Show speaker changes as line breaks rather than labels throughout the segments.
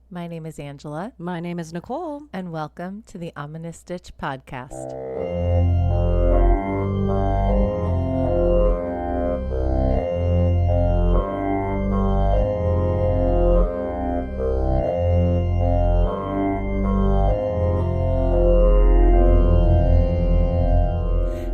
My name is Angela.
My name is Nicole.
And welcome to the Ominous Stitch podcast.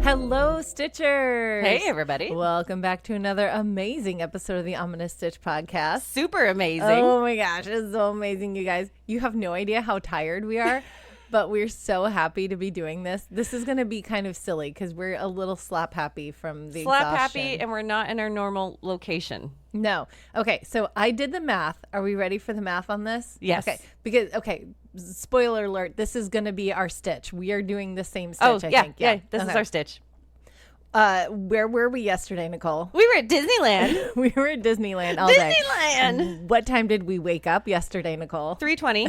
Hello, Stitchers.
Hey, everybody.
Welcome back to another amazing episode of the Ominous Stitch podcast.
Super amazing.
Oh my gosh, it's so amazing, you guys. You have no idea how tired we are, but we're so happy to be doing this. This is going to be kind of silly because we're a little slap happy from the exhaustion.
Happy, and we're not in our normal location.
No. Okay, so I did the math. Are we ready for the math on this?
Yes.
Okay, spoiler alert, this is going to be our Stitch. We are doing the same Stitch, I think.
Yeah, this is our Stitch.
Where were we yesterday, Nicole?
We were at Disneyland.
We were at Disneyland all day.
Disneyland!
What time did we wake up yesterday, Nicole?
3:20.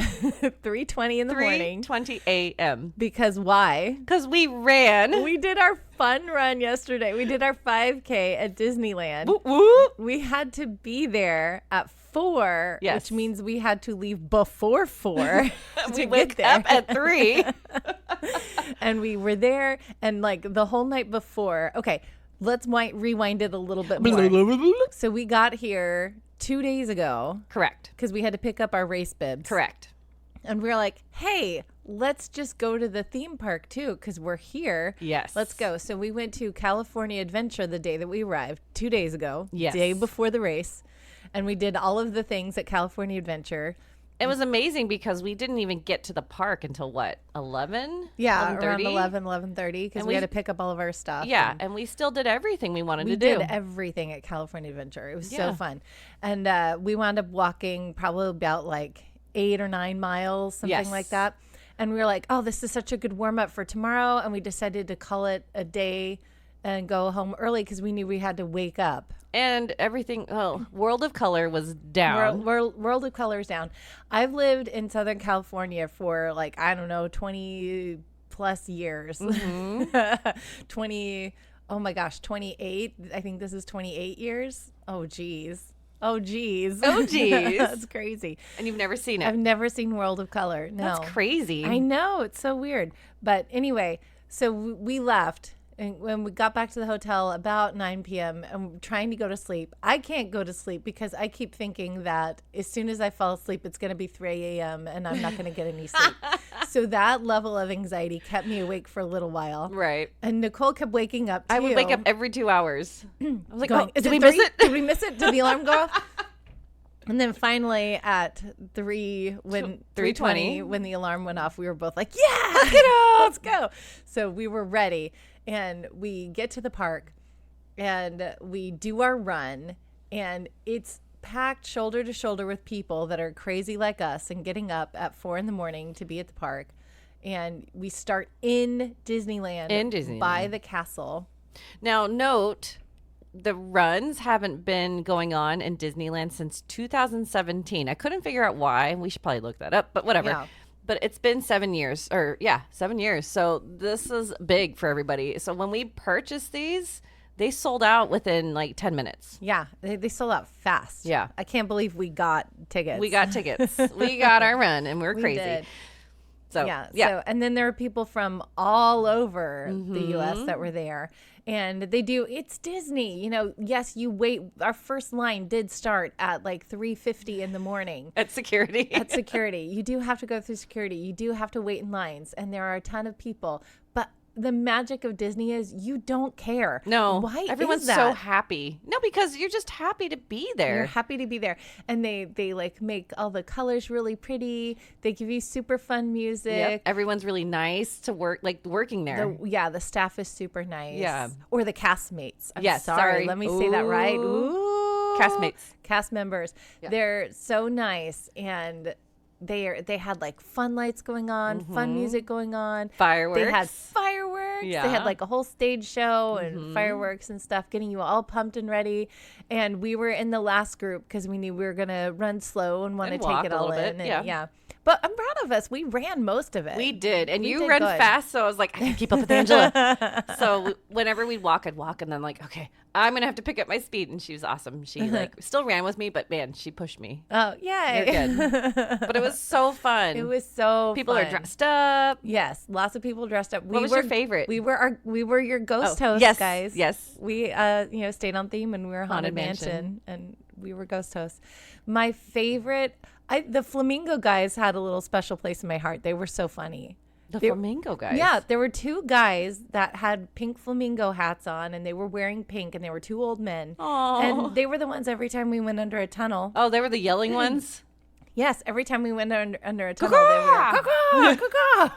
3:20 in the morning.
3:20 a.m.
Because why?
Because we ran.
We did our fun run yesterday. We did our 5K at Disneyland.
Whoop, whoop.
We had to be there at 4,
Yes.
which means we had to leave before 4
We wake up at 3.
And we were there, and like the whole night before. Okay, let's rewind it a little bit more. So we got here 2 days ago.
Correct.
Because we had to pick up our race bibs.
Correct.
And we were like, hey, let's just go to the theme park too, because we're here.
Yes.
Let's go. So we went to California Adventure the day that we arrived, 2 days ago.
Yes.
Day before the race. And we did all of the things at California Adventure.
It was amazing because we didn't even get to the park until what, 11?
Yeah,
11:30?
around 11:30, because we had to pick up all of our stuff.
Yeah, and we still did everything we wanted to do.
We did everything at California Adventure. It was so fun. And we wound up walking probably about like 8 or 9 miles, something like that. And we were like, oh, this is such a good warm up for tomorrow. And we decided to call it a day and go home early because we knew we had to wake up.
And everything, World of Color was down.
World of Color is down. I've lived in Southern California for 20 plus years. Mm-hmm. 28. I think this is 28 years. Oh, geez. That's crazy.
And you've never seen it?
I've never seen World of Color. No.
That's crazy.
I know. It's so weird. But anyway, so we left. And when we got back to the hotel about 9 p.m. and trying to go to sleep, I can't go to sleep because I keep thinking that as soon as I fall asleep, it's going to be 3 a.m. and I'm not going to get any sleep. So that level of anxiety kept me awake for a little while.
Right.
And Nicole kept waking up too.
I would wake up every 2 hours. I was like,
did
we miss it?
Did we miss it? Did the alarm go off? And then finally at 3:20, when the alarm went off, we were both like, yeah, let's get out. Let's go. So we were ready. And we get to the park and we do our run, and it's packed shoulder to shoulder with people that are crazy like us and getting up at 4 a.m. to be at the park. And we start in Disneyland. By the castle.
Now, note, the runs haven't been going on in Disneyland since 2017. I couldn't figure out why. We should probably look that up, but whatever. Yeah. But it's been 7 years, 7 years. So this is big for everybody. So when we purchased these, they sold out within like 10 minutes.
Yeah, they sold out fast.
Yeah.
I can't believe we got tickets.
We got tickets. We got our run, and we're crazy.
Did.
So,
yeah. So, and then there are people from all over the U.S. that were there. And it's Disney. Yes, you wait. Our first line did start at like 3:50 in the morning.
At security.
You do have to go through security. You do have to wait in lines. And there are a ton of people. But the magic of Disney is you don't care.
No.
Why
everyone's
is that?
so happy. No, because you're just happy to be there.
You're happy to be there. And they like make all the colors really pretty. They give you super fun music.
Yep. Everyone's really nice to work, like working there.
The staff is super nice.
Yeah.
Or the castmates.
Sorry.
Let me say that right. Ooh.
Castmates.
Cast members. Yeah. They're so nice. And they had like fun lights going on, fun music going on.
Fireworks.
They had fireworks.
Yeah.
They had like a whole stage show and fireworks and stuff, getting you all pumped and ready. And we were in the last group because we knew we were going to run slow and want to take it all in. And, yeah. But I'm proud of us. We ran most of it.
We did. And you
did
run
good.
fast, so I was like, I can keep up with Angela. So whenever we'd walk, I'd walk, and then like, okay, I'm going to have to pick up my speed. And she was awesome. She like still ran with me, but man, she pushed me.
Oh, yay.
You're good. But it was so fun.
It was so
People
fun.
are dressed up.
Yes, lots of people dressed up.
What was your favorite?
We were your ghost hosts,
yes,
guys.
yes.
We stayed on theme, and we were Haunted Mansion, and we were ghost hosts. My favorite, the Flamingo guys had a little special place in my heart. They were so funny.
The flamingo guys.
Yeah, there were two guys that had pink flamingo hats on, and they were wearing pink, and they were two old men.
Oh.
And they were the ones every time we went under a tunnel.
Oh, they were the yelling ones?
Yes, every time we went under a tunnel, they were caw, caw.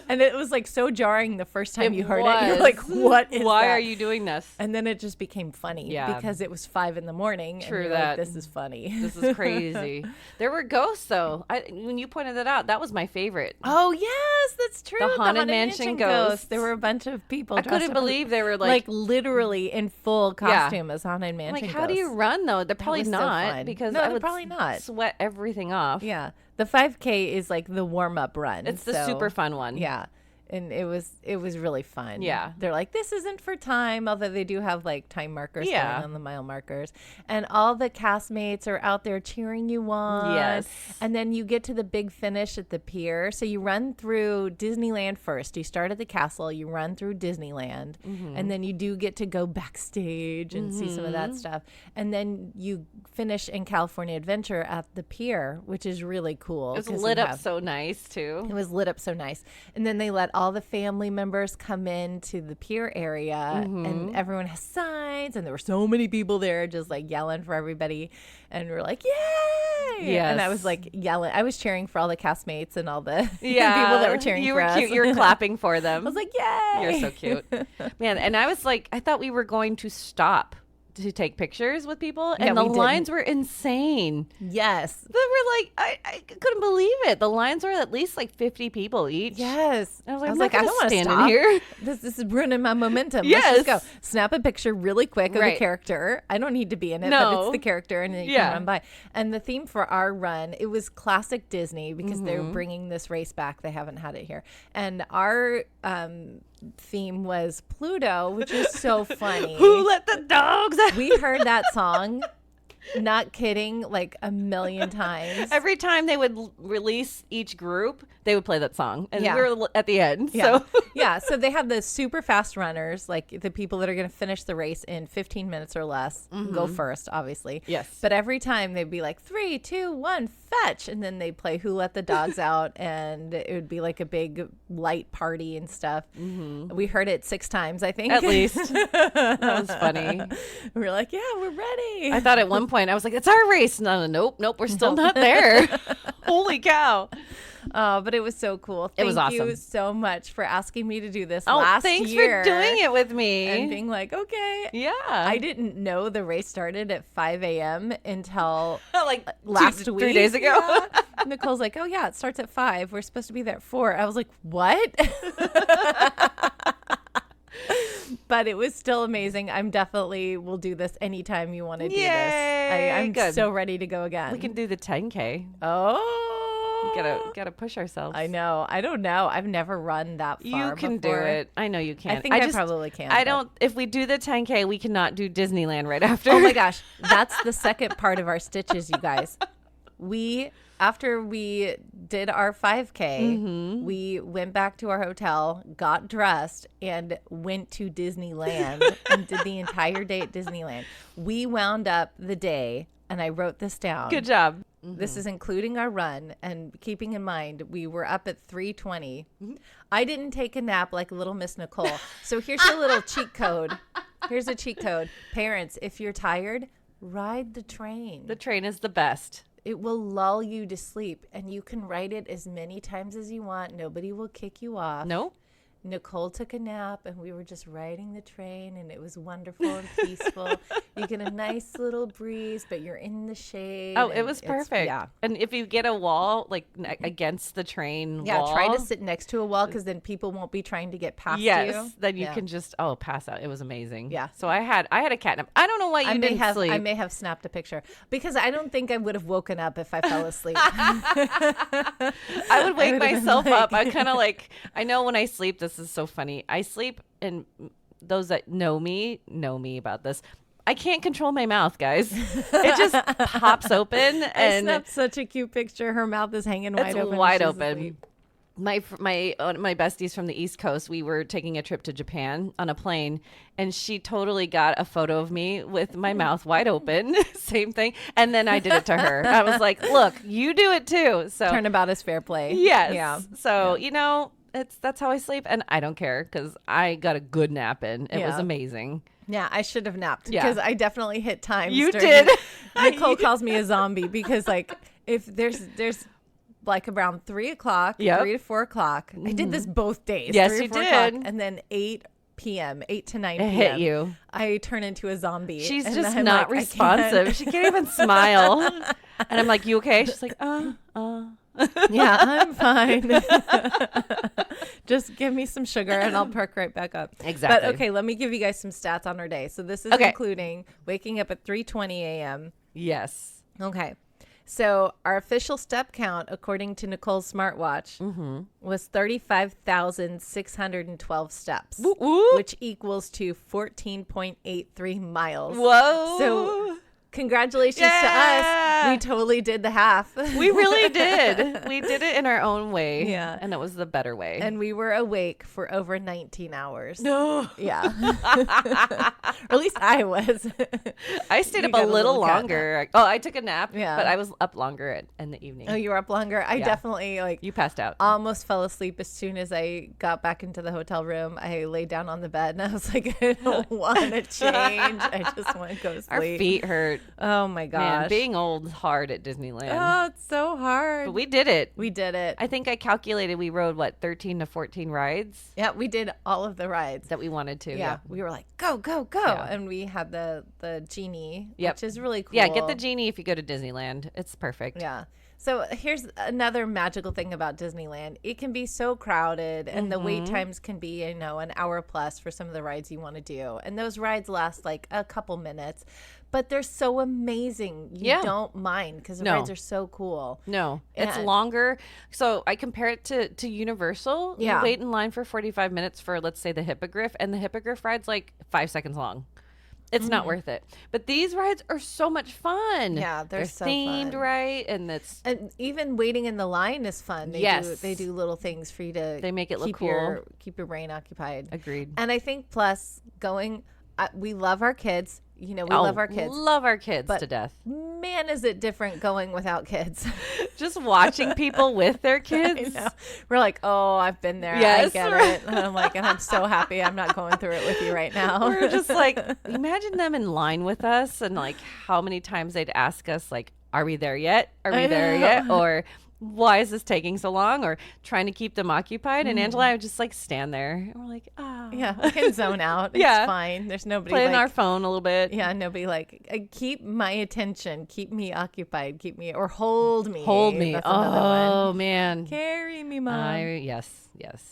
And it was like so jarring the first time you heard it. You're like, what is
Why
that?
are you doing this?
And then it just became funny because it was 5 a.m.
True
and you're
that.
like, this is funny.
This is crazy. There were ghosts, though. When you pointed that out, that was my favorite.
Oh, yes, that's true.
The Haunted Mansion ghosts.
There were a bunch of people.
I couldn't believe they were like
literally in full costume as Haunted Mansion
like,
ghosts.
how do you run, though? They're probably
was so
not
fun.
because
No,
I
they're
would
probably not.
sweat everything off.
Yeah. The 5K is like the warm-up run.
It's the super fun one.
Yeah. And it was really fun.
Yeah.
They're like, this isn't for time, although they do have like time markers going on the mile markers. And all the castmates are out there cheering you on.
Yes.
And then you get to the big finish at the pier. So you run through Disneyland first. You start at the castle, you run through Disneyland, and then you do get to go backstage and see some of that stuff. And then you finish in California Adventure at the pier, which is really cool.
It was lit up so nice, too.
It was lit up so nice. And then they let all the family members come into the pier area and everyone has signs, and there were so many people there just like yelling for everybody, and we're like, yay.
Yes.
And I was like yelling. I was cheering for all the castmates and all the people that were cheering for us.
You were clapping for them.
I was like, yay.
You're so cute. Man, and I was like, I thought we were going to stop to take pictures with people, and the lines were insane.
Yes.
They were like, I couldn't believe it. The lines were at least like 50 people each.
Yes.
I was like, I don't want to
stand
in here.
This is ruining my momentum.
Yes.
Let's just go. Snap a picture really quick of the character. I don't need to be in it, but it's the character, and then you can run by. And the theme for our run, it was classic Disney because they're bringing this race back. They haven't had it here. And our theme was Pluto, which is so funny.
Who let the dogs out?
We heard that song, not kidding, like a million times.
Every time they would release each group, they would play that song. And we were at the end.
Yeah.
So
So they have the super fast runners, like the people that are going to finish the race in 15 minutes or less, go first, obviously.
Yes.
But every time they'd be like, 3, 2, 1, fetch. And then they'd play Who Let the Dogs Out. And it would be like a big light party and stuff. We heard it 6 times, I think.
at least. That was funny.
We were like, yeah, we're ready.
I thought at one point, I was like, it's our race. No, nope, we're still not there. Holy cow.
Oh, but it was so cool.
It was awesome.
Thank you so much for asking me to do this last year.
Thanks for doing it with me.
And being like, okay.
Yeah.
I didn't know the race started at 5 a.m. until
like
last week.
3 days ago.
Yeah. Nicole's like, oh, yeah, it starts at 5. We're supposed to be there at 4. I was like, what? But it was still amazing. I'm definitely will do this anytime you want to do this. I'm
good.
so ready to go again.
We can do the 10K.
Oh.
Gotta push ourselves.
I know. I don't know. I've never run that far.
You can
before.
do it. I know you can.
I think I probably can.
I don't. If we do the 10K, we cannot do Disneyland right after.
Oh my gosh, that's the second part of our stitches, you guys. After we did our 5K, we went back to our hotel, got dressed, and went to Disneyland and did the entire day at Disneyland. We wound up the day, and I wrote this down.
Good job.
This is including our run, and keeping in mind we were up at 3:20. I didn't take a nap like little Miss Nicole. So here's your little cheat code. Here's a cheat code. Parents, if you're tired, ride the train.
The train is the best.
It will lull you to sleep, and you can ride it as many times as you want. Nobody will kick you off.
No.
Nicole took a nap, and we were just riding the train, and it was wonderful and peaceful. You get a nice little breeze, but you're in the shade.
Oh, it was perfect.
Yeah.
And if you get a wall, like against the train wall.
Try to sit next to a wall because then people won't be trying to get past you.
Yes, then you can just, pass out. It was amazing.
Yeah.
So I had a catnap. I don't know why you didn't sleep.
I may have snapped a picture because I don't think I would have woken up if I fell asleep.
I would wake myself up. I kind of like, I know when I sleep, this is so funny. I sleep, and those that know me about this. I can't control my mouth, guys. It just pops open. And
I snapped such a cute picture. Her mouth is hanging wide open.
Wide open. My besties from the East Coast, we were taking a trip to Japan on a plane, and she totally got a photo of me with my mouth wide open. Same thing. And then I did it to her. I was like, look, you do it too. So
turnabout is fair play.
Yes. Yeah. So, that's how I sleep, and I don't care because I got a good nap in. It was amazing.
Yeah, I should have napped because I definitely hit times.
You did.
Nicole calls me a zombie because if there's like around 3 o'clock, 3 to 4 o'clock. I did this both days.
Yes,
3 to
you
4
did.
o'clock, and then 8 p.m., 8 to 9 p.m.
It hit you.
I turn into a zombie.
She's
and
just
I'm
not
like,
responsive. She can't even smile. And I'm like, you okay? She's like,
Yeah, I'm fine. Just give me some sugar and I'll perk right back up.
Exactly.
But okay, let me give you guys some stats on our day. So this is including waking up at 3:20 a.m.
Yes.
Okay. So our official step count, according to Nicole's smartwatch, was 35,612 steps, which equals to 14.83 miles.
Whoa.
So congratulations to us. We totally did the half.
We really did. We did it in our own way.
Yeah.
And it was the better way.
And we were awake for over 19 hours.
No.
Yeah. Or at least I was.
I stayed up a little longer. I took a nap. Yeah. But I was up longer in the evening.
Oh, you were up longer? I definitely
You passed out.
Almost fell asleep as soon as I got back into the hotel room. I laid down on the bed and I was like, I don't want to change. I just want to go to sleep.
Our feet hurt.
Oh my gosh.
Man, being old is hard at Disneyland.
Oh, it's so hard.
But we did it.
We did it.
I think I calculated we rode 13 to 14 rides.
Yeah, we did all of the rides
that we wanted to.
Yeah. We were like, go, go, go. Yeah. And we had the genie, which is really cool.
Yeah, get the genie if you go to Disneyland. It's perfect.
Yeah. So here's another magical thing about Disneyland. It can be so crowded and the wait times can be, an hour plus for some of the rides you want to do. And those rides last like a couple minutes, but they're so amazing. You don't mind because the rides are so cool.
No, it's longer. So I compare it to Universal.
Yeah.
You wait in line for 45 minutes for, let's say, the Hippogriff, and the Hippogriff ride's like 5 seconds long. It's not worth it. But these rides are so much fun.
Yeah, they're so
themed,
fun.
right? And
even waiting in the line is fun. They do little things for you to
they make it look cool.
Keep your brain occupied.
Agreed.
And I think plus we love our kids. We love our kids.
Love our kids to death.
Man, is it different going without kids.
Just watching people with their kids.
I know. We're like, oh, I've been there.
Yes.
I get it. And I'm like, and I'm so happy I'm not going through it with you right now.
We're just like, imagine them in line with us and like how many times they'd ask us like, are we there yet? Are we there yet? Or why is this taking so long? Or trying to keep them occupied. And Angela and I would just like stand there. And we're like, oh.
Yeah, we can zone out. It's fine. There's nobody
playing our phone a little bit.
Yeah, nobody like, keep my attention. Keep me occupied. Keep me, or hold me.
Hold me.
That's
oh, man.
Carry me, Mom.
Yes.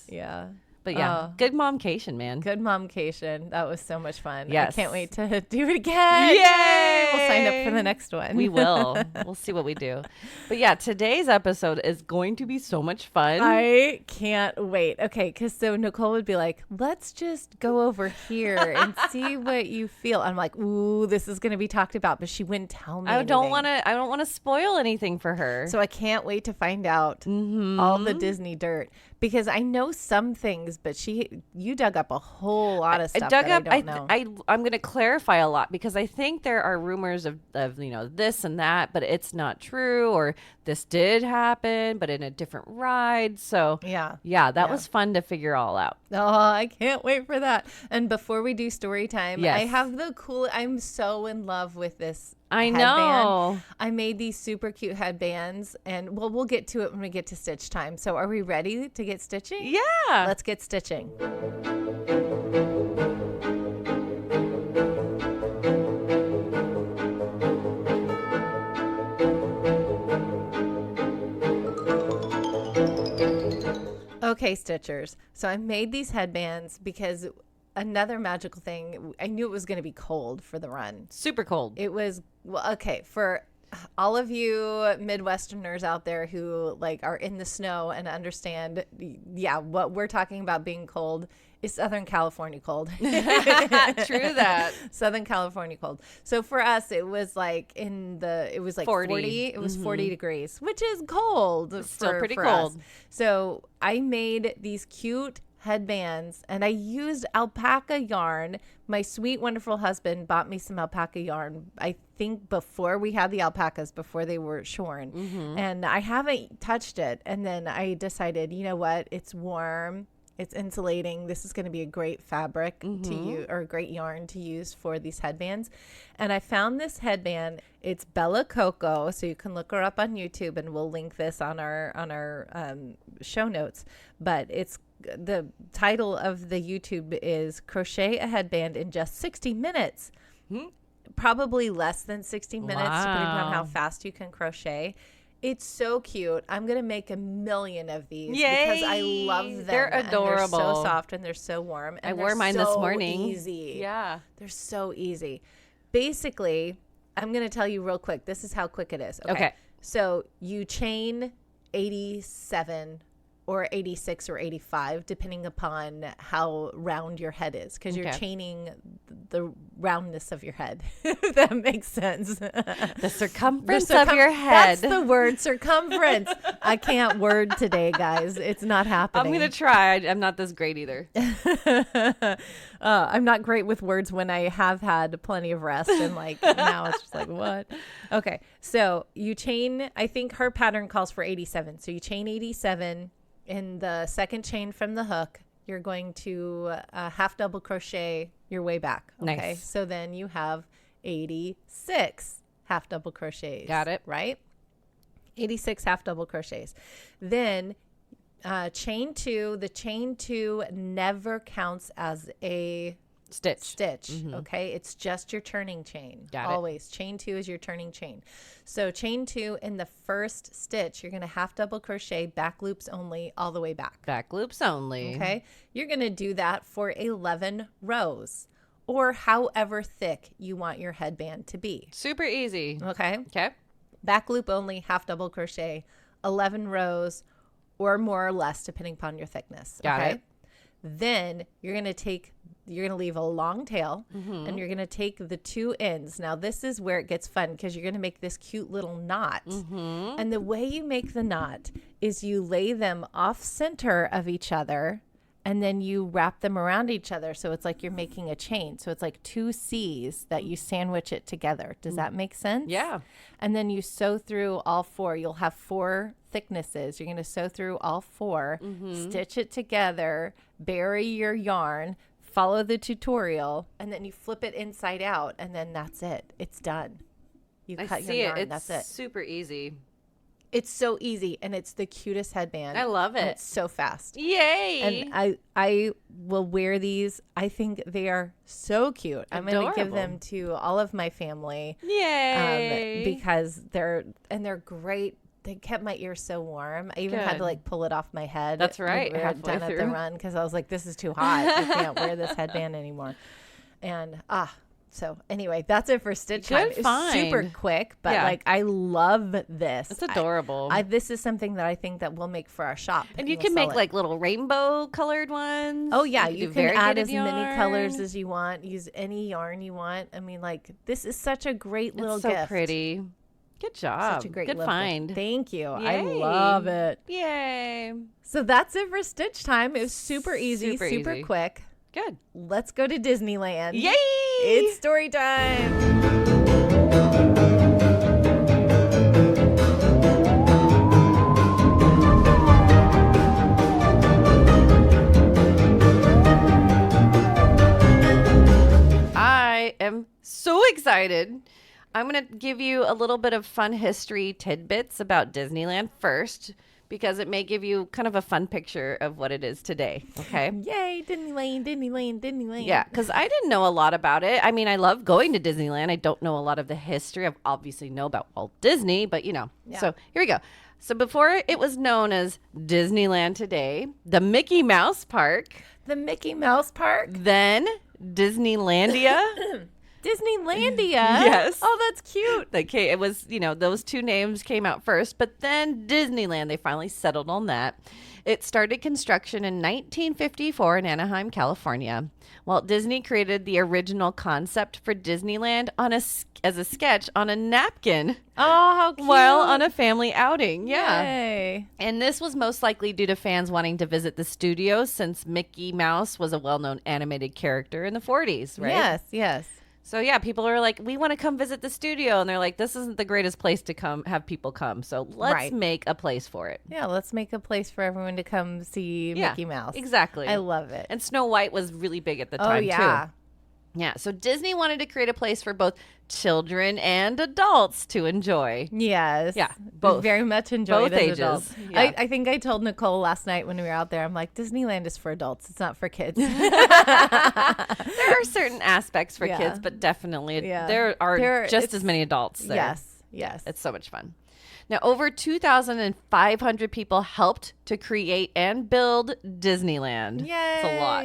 Yeah.
But yeah, good momcation, man.
Good momcation. That was so much fun.
Yes.
I can't wait to do it again.
Yay!
We'll sign up for the next one.
We will. We'll see what we do. But yeah, today's episode is going to be so much fun.
I can't wait. Okay, because so Nicole would be like, let's just go over here and see what you feel. I'm like, ooh, this is going to be talked about, but she wouldn't tell me.
I don't want to spoil anything for her.
So I can't wait to find out all the Disney dirt. Because I know some things, but you dug up a whole lot of stuff. I don't know.
I'm going to clarify a lot because I think there are rumors of this and that, but it's not true, or this did happen, but in a different ride. So that was fun to figure all out.
Oh, I can't wait for that. And before we do story time, I have I'm so in love with this.
I
headband.
know.
I made these super cute headbands, and we'll get to it when we get to stitch time. So are we ready to get stitching?
Yeah.
Let's get stitching. Okay, Stitchers. So I made these headbands because another magical thing, I knew it was going to be cold for the run.
Super cold.
It was, well, okay, for all of you Midwesterners out there who like are in the snow and understand, what we're talking about being cold is Southern California cold.
True that.
Southern California cold. So for us, it was like it was like 40. It was 40 degrees, which is cold.
Still pretty
for
cold.
us. So I made these cute headbands and I used alpaca yarn. My sweet, wonderful husband bought me some alpaca yarn, I think before we had the alpacas, before they were shorn. And I haven't touched it. And then I decided, you know what? It's warm. It's insulating. This is going to be a great fabric to use, or a great yarn to use for these headbands. And I found this headband. It's Bella Coco, so you can look her up on YouTube, and we'll link this on our show notes. But it's the title of the YouTube is "Crochet a Headband in Just 60 Minutes." Probably less than 60 minutes, depending on how fast you can crochet. It's so cute. I'm going to make a million of these because I love them.
They're adorable.
And they're so soft and they're so warm. And
I wore mine this morning.
Easy.
Yeah.
They're so easy. Basically, I'm going to tell you real quick. This is how quick it is. Okay. So you chain 87 or 86 or 85, depending upon how round your head is, because you're chaining the roundness of your head, if that makes sense.
The circumference of your head.
That's the word, circumference. I can't word today, guys. It's not happening.
I'm going to try. I'm not this great either.
I'm not great with words when I have had plenty of rest, and like now it's just like, what? Okay, so you chain, I think her pattern calls for 87. So you chain 87. In the second chain from the hook, you're going to half double crochet your way back. Okay.
Nice.
So then you have 86 half double crochets.
Got it.
Right? 86 half double crochets. Then chain two, the chain two never counts as a stitch. Okay. It's just your turning chain.
Got it.
Always. Chain two is your turning chain. So chain two, in the first stitch, you're going to half double crochet back loops only all the way back.
Back loops only.
Okay. You're going to do that for 11 rows, or however thick you want your headband to be.
Super easy.
Okay.
Okay.
Back loop only, half double crochet, 11 rows or more or less, depending upon your thickness.
Got it.
Then you're going to leave a long tail, and you're going to take the two ends. Now, this is where it gets fun, because you're going to make this cute little knot. And the way you make the knot is you lay them off center of each other, and then you wrap them around each other. So it's like you're making a chain. So it's like two C's that you sandwich it together. Does that make sense?
Yeah. And
then you sew through all four. You'll have four thicknesses. You're going to sew through all four, stitch it together, bury your yarn, follow the tutorial, and then you flip it inside out, and then that's it. It's done. You cut your yarn. That's it.
It's super easy.
It's so easy, and it's the cutest headband.
I love it.
And it's so fast.
Yay!
And I will wear these. I think they are so cute. I'm going to give them to all of my family.
Yay!
Because they're great. They kept my ears so warm. I even had to like pull it off my head.
That's right.
We were done at the run, because I was like, this is too hot. I can't wear this headband anymore. And so anyway, that's it for stitch time. It's super quick, but like I love this.
It's adorable.
This is something that I think that we'll make for our shop.
And you can make like little rainbow colored ones.
Oh yeah, you can add as many colors as you want. Use any yarn you want. I mean, like, this is such a great little gift.
It's so pretty. Good job.
Such a great
Good find.
Gift. Thank you.
Yay.
I love it.
Yay.
So that's it for stitch time. It was super easy, super quick.
Good.
Let's go to Disneyland.
Yay!
It's story time.
I am so excited. I'm going to give you a little bit of fun history tidbits about Disneyland first, because it may give you kind of a fun picture of what it is today. Okay.
Yay, Disneyland, Disneyland, Disneyland.
Yeah, because I didn't know a lot about it. I mean, I love going to Disneyland. I don't know a lot of the history. I obviously know about Walt Disney, but you know. Yeah. So here we go. So before it was known as Disneyland today, the Mickey Mouse Park.
The Mickey Mouse Park?
Then Disneylandia.
Disneylandia?
Yes.
Oh, that's cute.
Okay, it was, those two names came out first, but then Disneyland, they finally settled on that. It started construction in 1954 in Anaheim, California. Walt Disney created the original concept for Disneyland as a sketch on a napkin.
Oh, how cute.
While on a family outing. Yeah.
Yay.
And this was most likely due to fans wanting to visit the studio since Mickey Mouse was a well-known animated character in the 40s, right?
Yes, yes.
So, yeah, people are like, we want to come visit the studio. And they're like, this isn't the greatest place to have people come. So let's make a place for it.
Yeah, let's make a place for everyone to come see Mickey Mouse.
Exactly.
I love it.
And Snow White was really big at the time, too. Yeah, so Disney wanted to create a place for both children and adults to enjoy.
Yes.
Yeah, both.
Very much enjoyed
both
as
ages.
adults.
Yeah.
I think I told Nicole last night when we were out there, I'm like, Disneyland is for adults. It's not for kids.
There are certain aspects for kids, but definitely there are just as many adults there.
Yes, yes.
It's so much fun. Now, over 2,500 people helped to create and build Disneyland.
Yay.
It's a lot.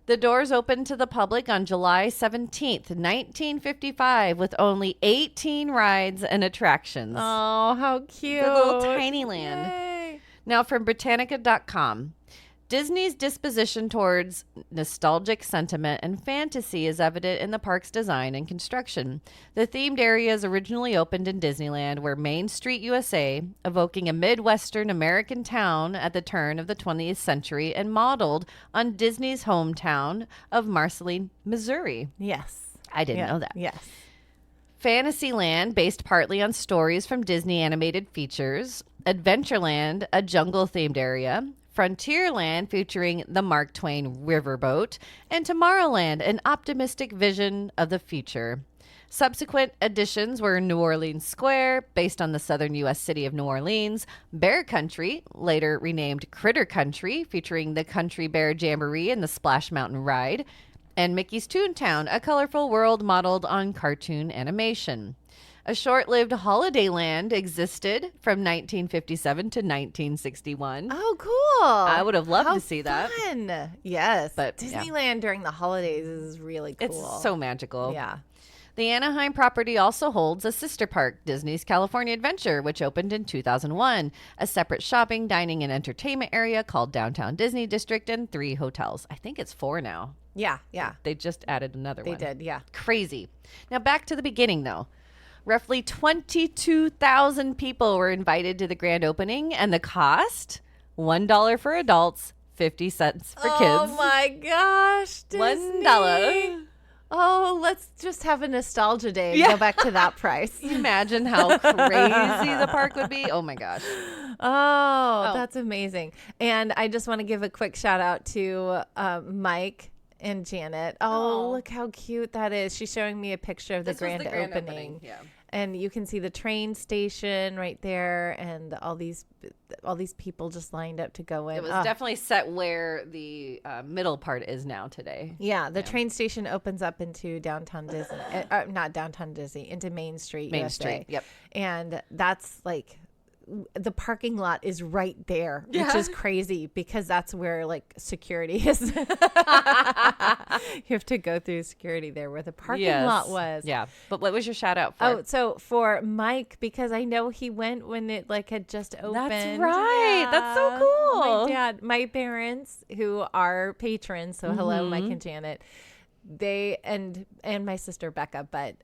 The doors opened to the public on July 17th, 1955, with only 18 rides and attractions.
Oh, how cute.
The little tiny land.
Yay.
Now, from Britannica.com, Disney's disposition towards nostalgic sentiment and fantasy is evident in the park's design and construction. The themed areas originally opened in Disneyland were Main Street, USA, evoking a Midwestern American town at the turn of the 20th century and modeled on Disney's hometown of Marceline, Missouri.
Yes.
I didn't know that.
Yes.
Fantasyland, based partly on stories from Disney animated features. Adventureland, a jungle-themed area. Frontierland, featuring the Mark Twain riverboat, and Tomorrowland, an optimistic vision of the future. Subsequent additions were New Orleans Square, based on the southern U.S. city of New Orleans, Bear Country, later renamed Critter Country, featuring the Country Bear Jamboree and the Splash Mountain Ride, and Mickey's Toontown, a colorful world modeled on cartoon animation. A short-lived Holidayland existed from 1957 to 1961.
Oh, cool.
I would have loved to see that.
Fun. Yes.
But
Disneyland during the holidays is really cool.
It's so magical.
Yeah.
The Anaheim property also holds a sister park, Disney's California Adventure, which opened in 2001, a separate shopping, dining, and entertainment area called Downtown Disney District, and 3 hotels. I think it's 4 now.
Yeah, yeah.
They just added another one.
They did, yeah.
Crazy. Now back to the beginning, though. Roughly 22,000 people were invited to the grand opening, and the cost, $1 for adults, 50 cents for kids.
Oh my gosh, Disney.
$1.
Oh, let's just have a nostalgia day and go back to that price.
Imagine how crazy the park would be. Oh my gosh.
Oh, that's amazing. And I just want to give a quick shout out to Mike and Janet. Oh, look how cute that is. She's showing me a picture of the grand opening.
Yeah.
And you can see the train station right there, and all these people just lined up to go in.
It was definitely set where the middle part is now today.
Yeah, the train station opens up into downtown Disney, not downtown Disney, into Main Street,
Main
USA.
Street, yep.
And that's like, the parking lot is right there, which is crazy because that's where like security is. You have to go through security there where the parking lot was.
Yeah. But what was your shout out for?
Oh, so for Mike, because I know he went when it like had just opened.
That's right.
Yeah.
That's so cool.
My parents, who are patrons, so hello, Mike and Janet. They and my sister Becca, but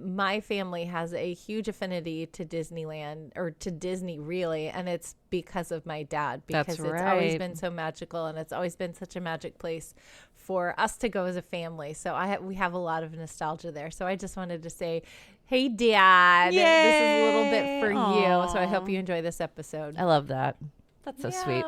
my family has a huge affinity to Disneyland, or to Disney really, and it's because of my dad, because it's always been so magical, and it's always been such a magic place for us to go as a family. So we have a lot of nostalgia there. So I just wanted to say, hey Dad,
Yay!
This is a little bit for
Aww.
you. So I hope you enjoy this episode.
I love that. That's so sweet.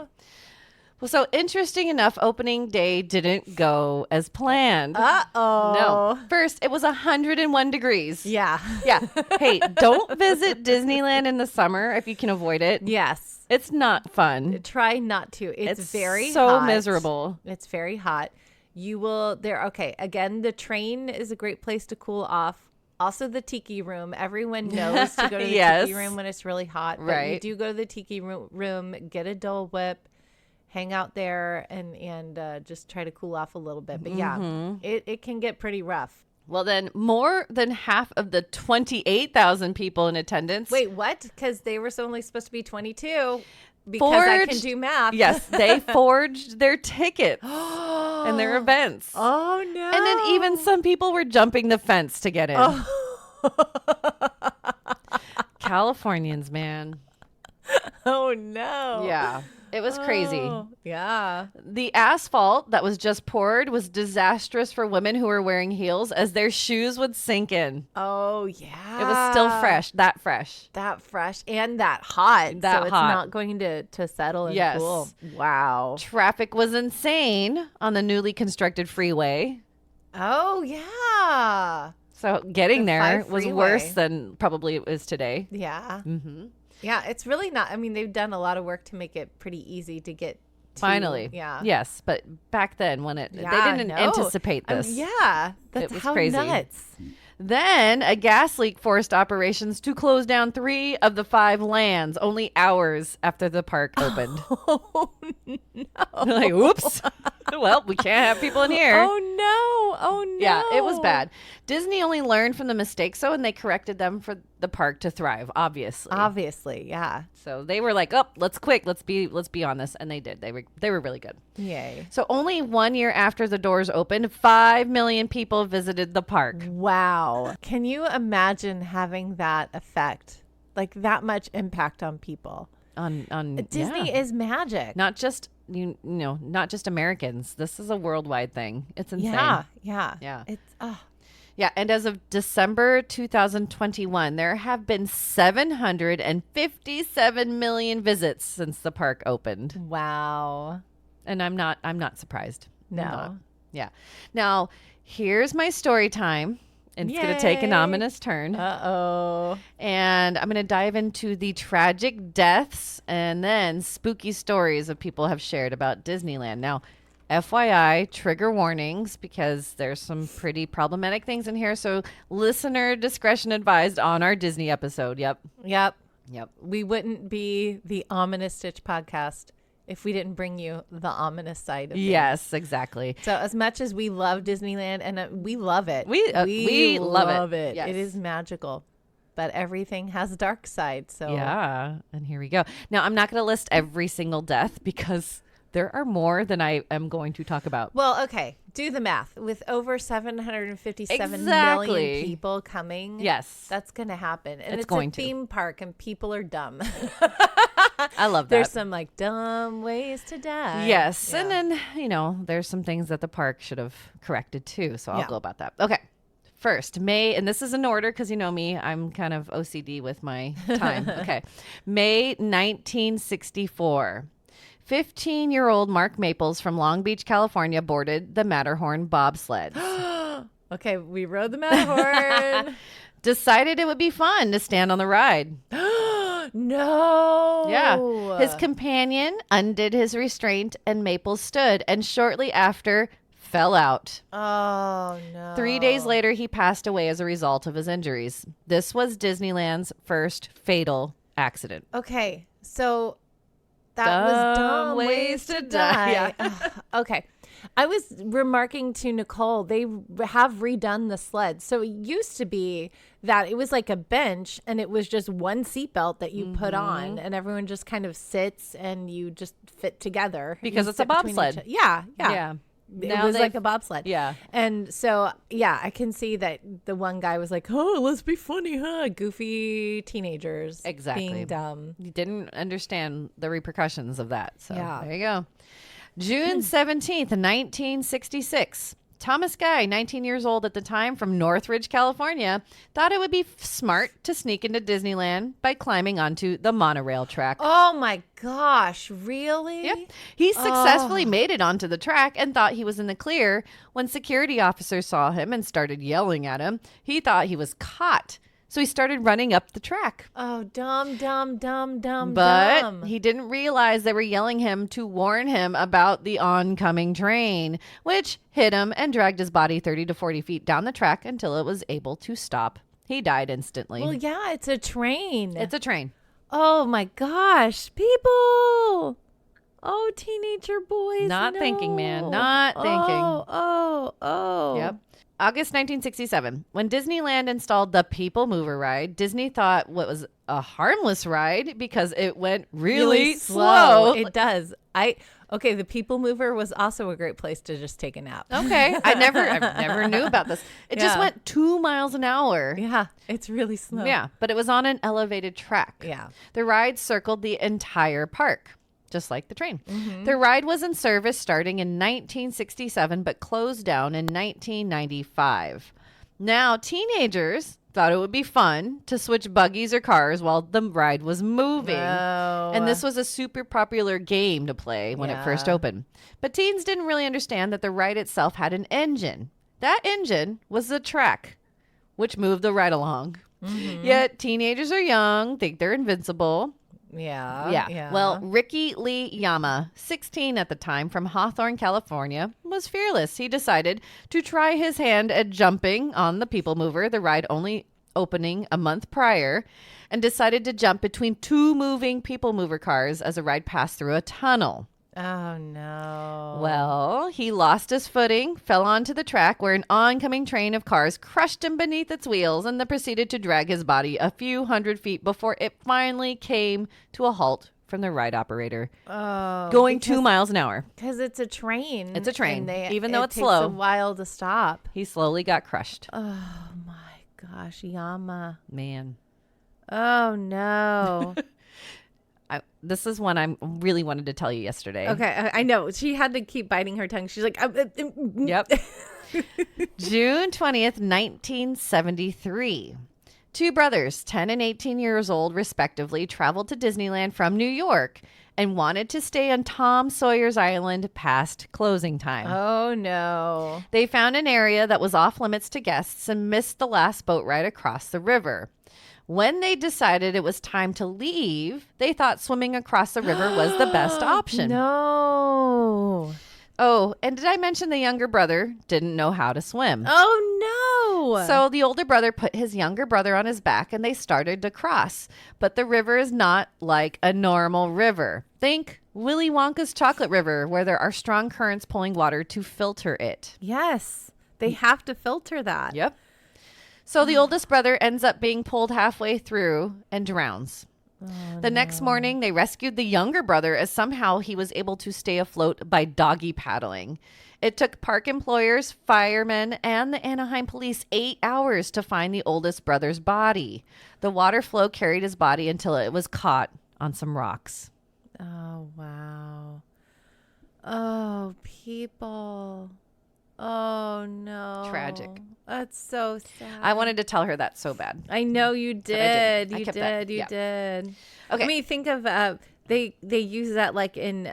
Well, so interesting enough, opening day didn't go as planned.
Uh-oh.
No. First, it was 101 degrees.
Yeah.
Yeah. Hey, don't visit Disneyland in the summer if you can avoid it.
Yes.
It's not fun.
Try not to. It's very
so
hot.
miserable.
It's very hot. You will okay. Again, the train is a great place to cool off. Also, the tiki room. Everyone knows to go to the tiki room when it's really hot. But you do go to the tiki room, get a Dole Whip, hang out there, and just try to cool off a little bit. But it can get pretty rough.
Well, then more than half of the 28,000 people in attendance.
Wait, what? Because they were only supposed to be 22. Because I can do math.
Yes, they forged their tickets and their events.
Oh, no.
And then even some people were jumping the fence to get in. Californians, man.
Oh, no.
Yeah. It was crazy.
Yeah.
The asphalt that was just poured was disastrous for women who were wearing heels as their shoes would sink in.
Oh, yeah.
It was still fresh. That fresh.
And that hot. It's not going to settle and cool.
Wow. Traffic was insane on the newly constructed freeway.
Oh, yeah.
So getting there was worse than probably it is today.
Yeah. Mm-hmm. Yeah, it's really not. I mean, they've done a lot of work to make it pretty easy to get to.
Finally.
Yeah.
Yes, but back then when they didn't anticipate this.
That's
was
how
crazy.
Nuts.
Then a gas leak forced operations to close down 3 of the 5 lands only hours after the park opened.
Oh, no.
Like, oops. Well, we can't have people in here.
Oh, no.
Yeah, it was bad. Disney only learned from the mistakes, and they corrected them for the park to thrive,
obviously, yeah.
So they were like, let's be on this. And they did. They were really good.
Yay.
So only 1 year after the doors opened, 5 million people visited the park.
Wow. Can you imagine having that effect? Like that much impact on people?
On
Disney is magic.
Not just not just Americans. This is a worldwide thing. It's insane.
Yeah. It's
Yeah, and as of December 2021, there have been 757 million visits since the park opened.
Wow.
And I'm not surprised.
No.
Yeah. Now, here's my story time. And it's going to take an ominous turn.
Uh-oh.
And I'm going to dive into the tragic deaths and then spooky stories of people have shared about Disneyland. Now, FYI, trigger warnings because there's some pretty problematic things in here. So listener discretion advised on our Disney episode. Yep.
We wouldn't be the Ominous Stitch podcast if we didn't bring you the ominous side of things.
Yes, exactly.
So as much as we love Disneyland, and we love it.
We love it.
Yes. It is magical. But everything has a dark side. So
yeah, and here we go. Now, I'm not going to list every single death because there are more than I am going to talk about.
Well, okay. Do the math. With over 757 million people coming,
yes,
that's going to happen. And it's
going
a theme park, and people are dumb.
I love that.
There's some like dumb ways to die.
Yes. Yeah. And then, there's some things that the park should have corrected too. So I'll go about that. Okay. First, May, and this is in order because you know me, I'm kind of OCD with my time. Okay. May 1964. 15-year-old Mark Maples from Long Beach, California boarded the Matterhorn bobsled.
Okay, we rode the Matterhorn.
Decided it would be fun to stand on the ride.
No.
Yeah. His companion undid his restraint and Maples stood and shortly after fell out.
Oh, no.
3 days later, he passed away as a result of his injuries. This was Disneyland's first fatal accident.
Okay, so that was dumb ways to die.
Yeah.
Okay. I was remarking to Nicole, they have redone the sled. So it used to be that it was like a bench and it was just one seatbelt that you put on and everyone just kind of sits and you just fit together.
Because it's a bobsled.
Yeah. It was like a bobsled.
Yeah.
And so, I can see that the one guy was like, oh, let's be funny, huh? Goofy teenagers.
Exactly.
Being dumb.
You didn't understand the repercussions of that. So there you go. June 17th, 1966. Thomas Guy, 19 years old at the time from Northridge, California, thought it would be smart to sneak into Disneyland by climbing onto the monorail track.
Oh my gosh, really?
Yep. He successfully made it onto the track and thought he was in the clear. When security officers saw him and started yelling at him, he thought he was caught. So he started running up the track.
Oh, dumb.
But he didn't realize they were yelling him to warn him about the oncoming train, which hit him and dragged his body 30 to 40 feet down the track until it was able to stop. He died instantly.
Well, yeah, it's a train.
It's a train.
Oh my gosh, people. Oh, teenager boys.
Not
no.
thinking, man. Not thinking.
Oh.
Yep. August 1967, when Disneyland installed the People Mover ride, Disney thought what was a harmless ride because it went really slow.
It does. Okay, the People Mover was also a great place to just take a nap.
Okay. I never knew about this. It just went 2 miles an hour.
Yeah, it's really slow.
Yeah, but it was on an elevated track.
Yeah.
The ride circled the entire park, just like the train. The ride was in service starting in 1967, but closed down in 1995. Now, teenagers thought it would be fun to switch buggies or cars while the ride was moving.
No.
And this was a super popular game to play when it first opened. But teens didn't really understand that the ride itself had an engine. That engine was the track, which moved the ride along. Yet teenagers are young, think they're invincible.
Yeah.
Well, Ricky Lee Yama, 16 at the time, from Hawthorne, California, was fearless. He decided to try his hand at jumping on the People Mover, the ride only opening a month prior, and decided to jump between two moving People Mover cars as the ride passed through a tunnel.
Oh, no.
Well, he lost his footing, fell onto the track where an oncoming train of cars crushed him beneath its wheels, and then proceeded to drag his body a few hundred feet before it finally came to a halt from the ride operator. Going 2 miles an hour.
Because it's a train.
It's a train, even though it's
slow.
slow.
It takes a while to stop.
He slowly got crushed.
Oh, my gosh, Yama.
Man.
Oh, no.
This is one I really wanted to tell you yesterday.
Okay, I know. She had to keep biting her tongue. She's like,
Yep. June 20th, 1973. Two brothers, 10 and 18 years old, respectively, traveled to Disneyland from New York and wanted to stay on Tom Sawyer's Island past closing time.
Oh, no.
They found an area that was off limits to guests and missed the last boat ride across the river. When they decided it was time to leave, they thought swimming across the river was the best option.
No.
Oh, and did I mention the younger brother didn't know how to swim?
Oh, no.
So the older brother put his younger brother on his back and they started to cross. But the river is not like a normal river. Think Willy Wonka's Chocolate River, where there are strong currents pulling water to filter it.
Yes. They have to filter that.
Yep. So the oldest brother ends up being pulled halfway through and drowns. The next morning, they rescued the younger brother as somehow he was able to stay afloat by doggy paddling. It took park employers, firemen, and the Anaheim police 8 hours to find the oldest brother's body. The water flow carried his body until it was caught on some rocks.
Oh, wow. Oh, people. Oh, no.
Tragic.
That's so sad.
I wanted to tell her that so bad.
I know you did.
I
You
kept that.
did. You
Yeah.
did.
Okay.
I mean, think of they use that like in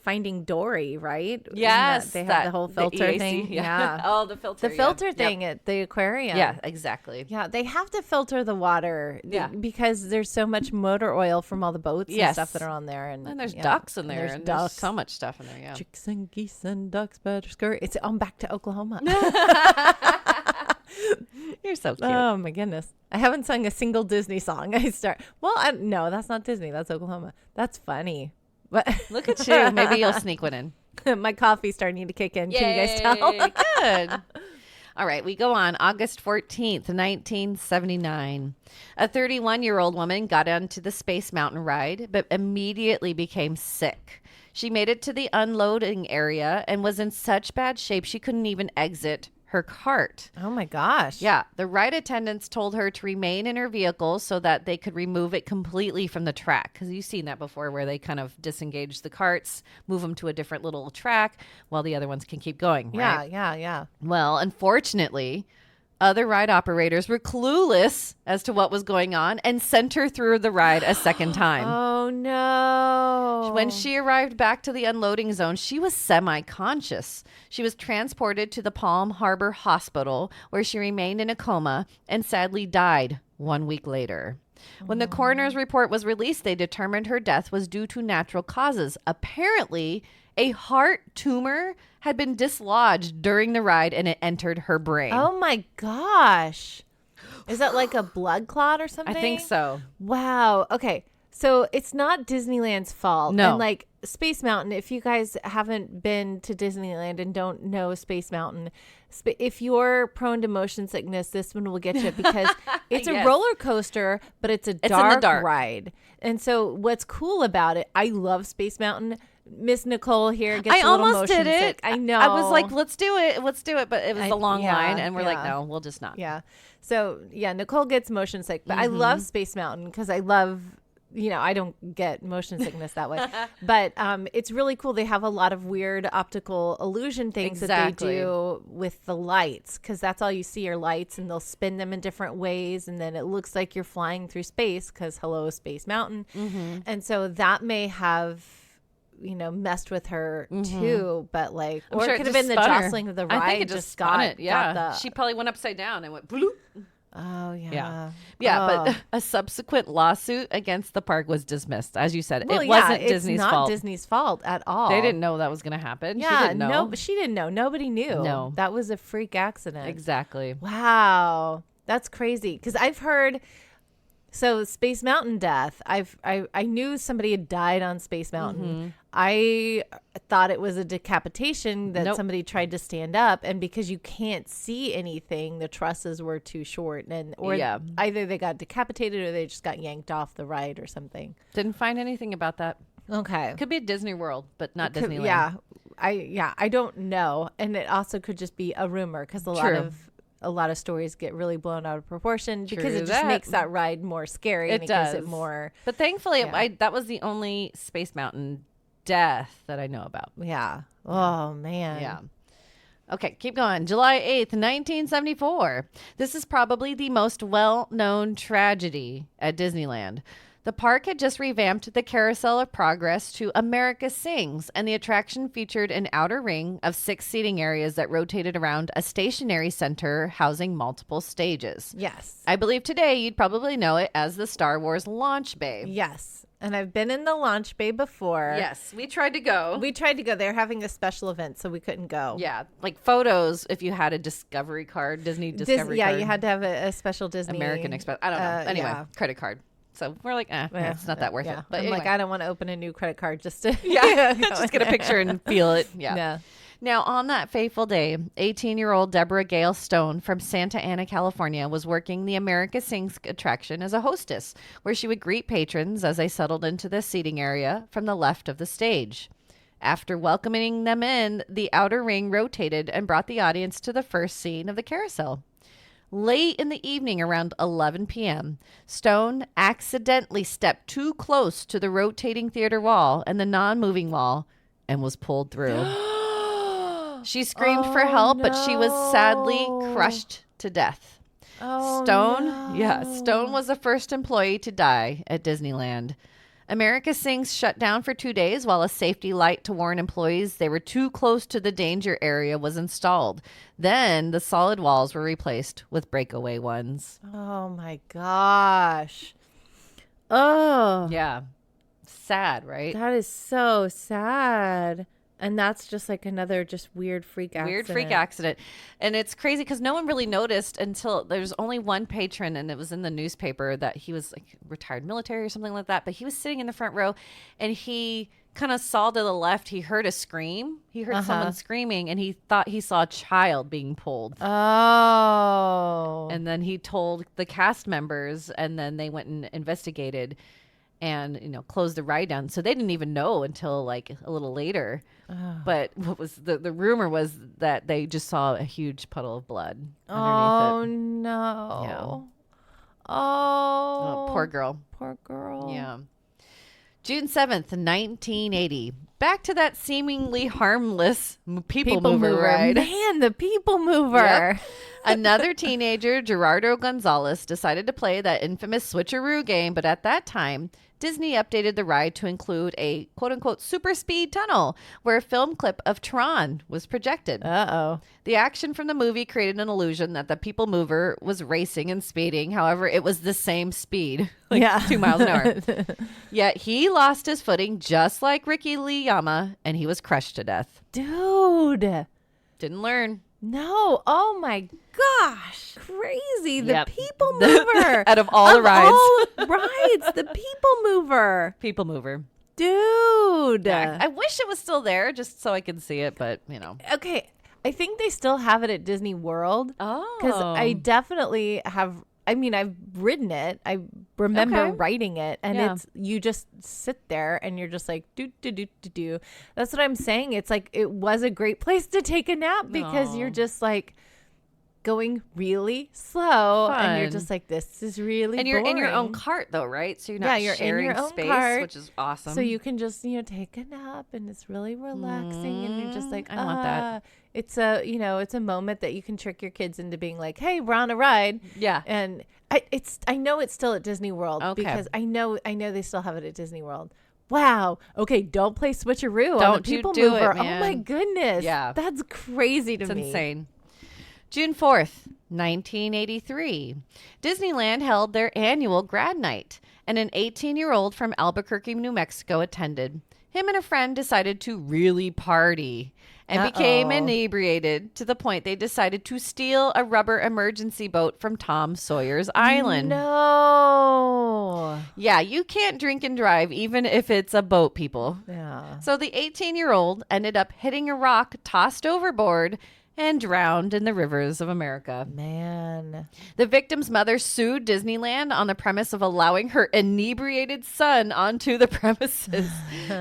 Finding Dory, right? Isn't
Yes.
they have the whole filter
EAC,
thing.
Yeah. Oh, the filter.
The filter
Yep.
thing at the aquarium.
Yeah, exactly.
Yeah, they have to filter the water
Yeah.
because there's so much motor oil from all the boats and
Yes.
stuff that are on there. And
there's
yeah,
ducks in there.
There's
and
ducks.
There's so much stuff in there, yeah.
Chicks and geese and ducks, butterscurry. It's on back to Oklahoma.
You're so cute.
Oh my goodness. I haven't sung a single Disney song. No, that's not Disney. That's Oklahoma. That's funny. But
Look at you. Maybe you'll sneak one in.
my coffee's starting to kick in. Can you guys tell?
Good. All right, we go on August 14th, 1979. A 31-year-old woman got onto the Space Mountain ride, but immediately became sick. She made it to the unloading area and was in such bad shape she couldn't even exit her cart.
Oh my gosh.
Yeah, the ride attendants told her to remain in her vehicle so that they could remove it completely from the track. Because you've seen that before where they kind of disengage the carts, move them to a different little track while the other ones can keep going, right?
Yeah.
Well, unfortunately, other ride operators were clueless as to what was going on and sent her through the ride a second time.
Oh no.
When she arrived back to the unloading zone, she was semi-conscious. She was transported to the Palm Harbor Hospital, where she remained in a coma and sadly died 1 week later. When the coroner's report was released, they determined her death was due to natural causes. Apparently, a heart tumor had been dislodged during the ride and it entered her brain.
Oh my gosh. Is that like a blood clot or something?
I think so.
Wow. Okay. So it's not Disneyland's fault.
No.
And like Space Mountain, if you guys haven't been to Disneyland and don't know Space Mountain, if you're prone to motion sickness, this one will get you because it's a roller coaster, but it's a dark ride. And so what's cool about it, I love Space Mountain. Miss Nicole here gets a little motion sick. I know.
I was like, let's do it. But it was a long line. And we're like, no, we'll just not.
Yeah. So, Nicole gets motion sick. But I love Space Mountain because I love... I don't get motion sickness that way, but it's really cool. They have a lot of weird optical illusion things that they do with the lights, because that's all you see are lights, and they'll spin them in different ways, and then it looks like you're flying through space because hello, Space Mountain. And so that may have messed with her too, but like, or it could have been the jostling of the ride.
I think it just got it. Yeah, she probably went upside down and went bloop.
Oh,
yeah. But a subsequent lawsuit against the park was dismissed. As you said, it wasn't Disney's fault.
It's not Disney's fault at all.
They didn't know that was going to happen.
Yeah,
she didn't know.
She didn't know. Nobody knew.
No.
That was a freak accident.
Exactly.
Wow. That's crazy. Because I've heard... So Space Mountain death, I knew somebody had died on Space Mountain. I thought it was a decapitation that somebody tried to stand up, and because you can't see anything, the trusses were too short, either they got decapitated or they just got yanked off the ride or something.
Didn't find anything about that.
Okay,
could be a Disney World, but not Disneyland.
I don't know, and it also could just be a rumor because a lot of stories get really blown out of proportion because it just makes that ride more scary. It does. Gives it more.
But thankfully, that was the only Space Mountain death that I know about.
Yeah. Oh, man.
Yeah. Okay, keep going. July 8th, 1974. This is probably the most well-known tragedy at Disneyland. The park had just revamped the Carousel of Progress to America Sings, and the attraction featured an outer ring of 6 seating areas that rotated around a stationary center housing multiple stages.
Yes.
I believe today you'd probably know it as the Star Wars Launch Bay.
Yes. And I've been in the Launch Bay before.
Yes, we tried to go.
They're having a special event, so we couldn't go.
Yeah, like photos if you had a Discovery card, Disney Discovery card.
Yeah, you had to have a special Disney.
American Express. I don't know. Anyway, credit card. So we're like, it's not that worth it. But anyway.
Like, I don't want to open a new credit card just to
just get a picture and feel it. Yeah. Now, on that fateful day, 18-year-old Deborah Gail Stone from Santa Ana, California, was working the America Sings attraction as a hostess, where she would greet patrons as they settled into the seating area from the left of the stage. After welcoming them in, the outer ring rotated and brought the audience to the first scene of the carousel. Late in the evening, around 11 p.m., Stone accidentally stepped too close to the rotating theater wall and the non-moving wall and was pulled through. She screamed for help, but she was sadly crushed to death. Stone was the first employee to die at Disneyland. America Sings shut down for 2 days while a safety light to warn employees they were too close to the danger area was installed. Then the solid walls were replaced with breakaway ones.
Oh my gosh. Oh.
Yeah. Sad, right?
That is so sad. And that's just like another just weird freak accident.
And it's crazy because no one really noticed until there's only one patron, and it was in the newspaper that he was like retired military or something like that. But he was sitting in the front row, and he kind of saw to the left. He heard a scream. He heard someone screaming, and he thought he saw a child being pulled.
Oh.
And then he told the cast members, and then they went and investigated and closed the ride down. So they didn't even know until like a little later. But what was the rumor was that they just saw a huge puddle of blood underneath it.
No.
Yeah.
Oh,
poor girl. Yeah. June 7th, 1980. Back to that seemingly harmless people mover ride.
Man, the people mover.
Yep. Another teenager, Gerardo Gonzalez, decided to play that infamous switcheroo game, but at that time, Disney updated the ride to include a quote-unquote super speed tunnel where a film clip of Tron was projected.
Uh-oh.
The action from the movie created an illusion that the people mover was racing and speeding. However, it was the same speed, 2 miles an hour. Yet he lost his footing just like Ricky Lee Yama, and he was crushed to death.
Dude.
Didn't learn.
No. Oh my gosh. Crazy. The
Yep.
people mover.
Out of all the rides.
All rides. The people mover.
People mover.
Dude.
Yeah, I wish it was still there just so I could see it, but
Okay. I think they still have it at Disney World.
Oh.
Because I definitely have. I mean, I've ridden it. I remember riding it, and it's you just sit there and you're just like do do do do do. That's what I'm saying. It's like it was a great place to take a nap because you're just like going really slow, and you're just like, this is really.
And you're
boring.
in your own cart though, right? So you're not
you're
sharing
in your own
space,
cart,
which is awesome.
So you can just take a nap, and it's really relaxing, and you're just like,
I want that.
It's a it's a moment that you can trick your kids into being like, hey, we're on a ride.
Yeah.
And I know it's still at Disney World because I know they still have it at Disney World. Wow. Okay, don't play switcheroo on the people mover.
Man.
Oh my goodness.
Yeah.
That's crazy to me.
It's insane. June 4th, 1983. Disneyland held their annual grad night, and an 18-year-old from Albuquerque, New Mexico attended. Him and a friend decided to really party and became inebriated to the point they decided to steal a rubber emergency boat from Tom Sawyer's Island.
No.
Yeah, you can't drink and drive even if it's a boat, people.
Yeah.
So the 18-year-old ended up hitting a rock tossed overboard and drowned in the rivers of America.
Man.
The victim's mother sued Disneyland on the premise of allowing her inebriated son onto the premises.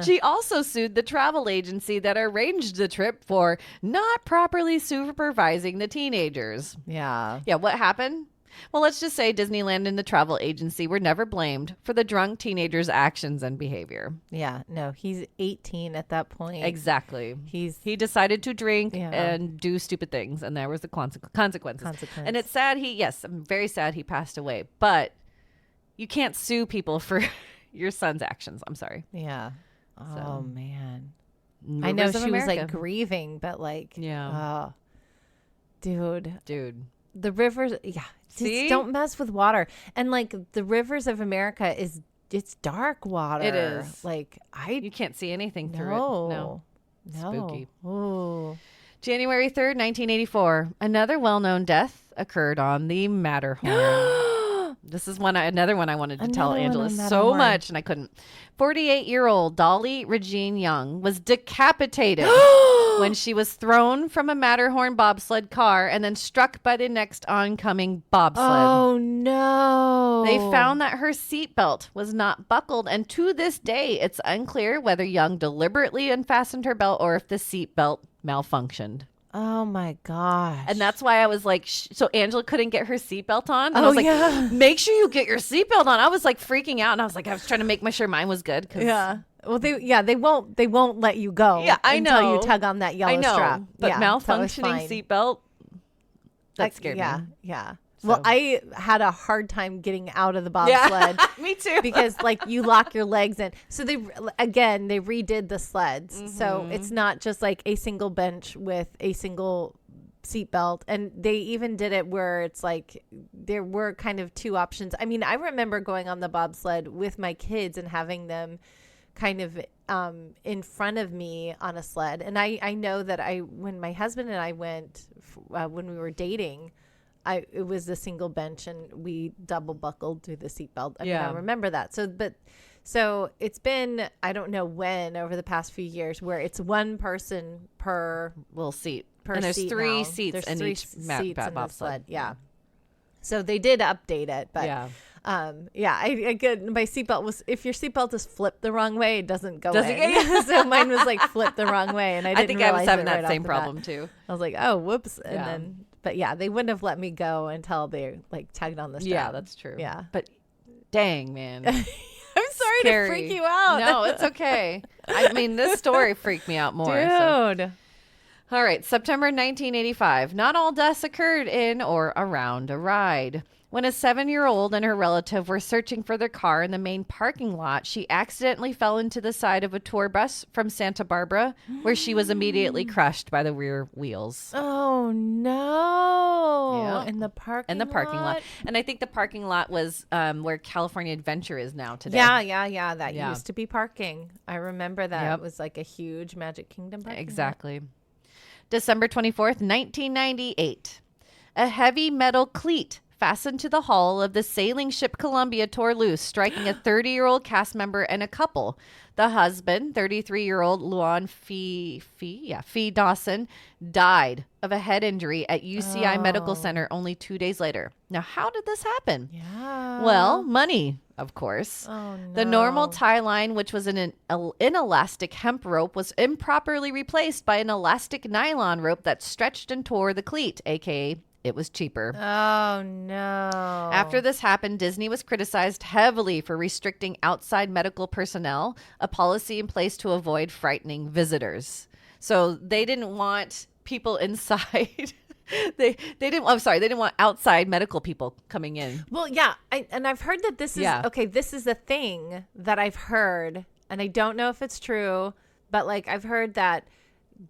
She also sued the travel agency that arranged the trip for not properly supervising the teenagers.
Yeah.
Yeah, what happened? Well, let's just say Disneyland and the travel agency were never blamed for the drunk teenager's actions and behavior.
Yeah. No, he's 18 at that point.
Exactly. He decided to drink and do stupid things, and there was the consequences. And it's sad I'm very sad he passed away, but you can't sue people for your son's actions. I'm sorry.
Yeah. Oh, man.
Rivers
I know
of
she
America.
was like grieving, but like, dude. The rivers,
See?
Just don't mess with water. And like the rivers of America it's dark water.
It is.
Like
You can't see anything through it. No. Spooky.
Oh.
January 3rd, 1984. Another well-known death occurred on the Matterhorn. This is another one I wanted to tell Angela so much, and I couldn't. 48-year-old Dolly Regine Young was decapitated when she was thrown from a Matterhorn bobsled car and then struck by the next oncoming bobsled.
Oh, no.
They found that her seatbelt was not buckled, and to this day, it's unclear whether Young deliberately unfastened her belt or if the seatbelt malfunctioned.
Oh my gosh.
And that's why I was like, so Angela couldn't get her seatbelt on. And I was like, make sure you get your seatbelt on. I was like freaking out, and I was like, I was trying to make sure mine was good.
Yeah. Well, they won't let you go.
Yeah, I know.
Until you tug on that yellow strap.
But malfunctioning seatbelt, that scared me.
Yeah.
So.
Well, I had a hard time getting out of the bobsled.
Me too.
Because like you lock your legs in. So they redid the sleds. Mm-hmm. So it's not just like a single bench with a single seatbelt. And they even did it where it's like there were kind of two options. I mean, I remember going on the bobsled with my kids and having them kind of in front of me on a sled. And I know that when my husband and I went when we were dating, it was a single bench and we double buckled through the seatbelt. I mean, I remember that. So it's been, I don't know when over the past few years where it's one person per
little seat.
Per
and there's
seat
three
now.
seats
there's
in
three
each
seats in the sled. Yeah. So they did update it, but I could, my seatbelt was, if your seatbelt is flipped the wrong way, it doesn't go in. So mine was like flipped the wrong way, and I think I was
having that same problem too.
I was like, oh, whoops. And then, but yeah, they wouldn't have let me go until they like tugged on the strap.
Yeah, that's true.
Yeah.
But dang, man.
I'm sorry to freak you out.
No, it's okay. I mean, this story freaked me out more.
Dude.
So. All right, September 1985. Not all deaths occurred in or around a ride. When a 7-year-old and her relative were searching for their car in the main parking lot, she accidentally fell into the side of a tour bus from Santa Barbara, where she was immediately crushed by the rear wheels.
Oh, no.
Yeah.
In the parking lot?
And I think the parking lot was where California Adventure is now today.
Yeah. That used to be parking. I remember that. It was like a huge Magic Kingdom parking lot.
Exactly. December 24th, 1998. A heavy metal cleat fastened to the hull of the sailing ship Columbia tore loose, striking a 30-year-old cast member and a couple. The husband, 33-year-old Luan Fee Dawson, died of a head injury at UCI Medical Center only 2 days later. Now, how did this happen?
Yeah.
Well, money, of course.
Oh, no.
The normal tie line, which was an inelastic hemp rope, was improperly replaced by an elastic nylon rope that stretched and tore the cleat, a.k.a. it was cheaper.
Oh, no.
After this happened, Disney was criticized heavily for restricting outside medical personnel, a policy in place to avoid frightening visitors. So they didn't want people inside. They didn't want outside medical people coming in.
Well, yeah. I've heard that this is, okay, this is a thing that I've heard, and I don't know if it's true, but like I've heard that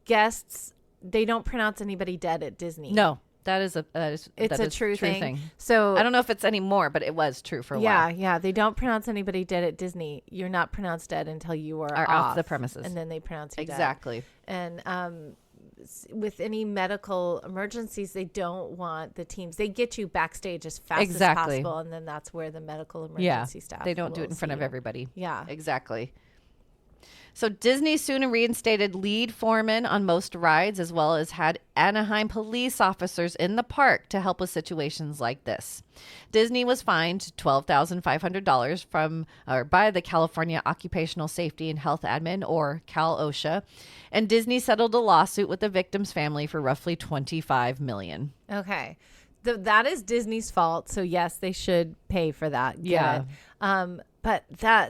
guests, they don't pronounce anybody dead at Disney.
No. It's
a true thing. So
I don't know if it's anymore, but it was true for a while.
Yeah. They don't pronounce anybody dead at Disney. You're not pronounced dead until you are
off the premises,
and then they pronounce you
exactly.
dead. And with any medical emergencies, they don't want the teams. They get you backstage as fast as possible, and then that's where the medical emergency staff.
They don't do it in front of everybody.
Yeah,
exactly. So Disney soon reinstated lead foremen on most rides, as well as had Anaheim police officers in the park to help with situations like this. Disney was fined $12,500 by the California Occupational Safety and Health Admin, or Cal OSHA, and Disney settled a lawsuit with the victim's family for roughly $25 million.
Okay. That is Disney's fault. So yes, they should pay for that.
Yeah.
But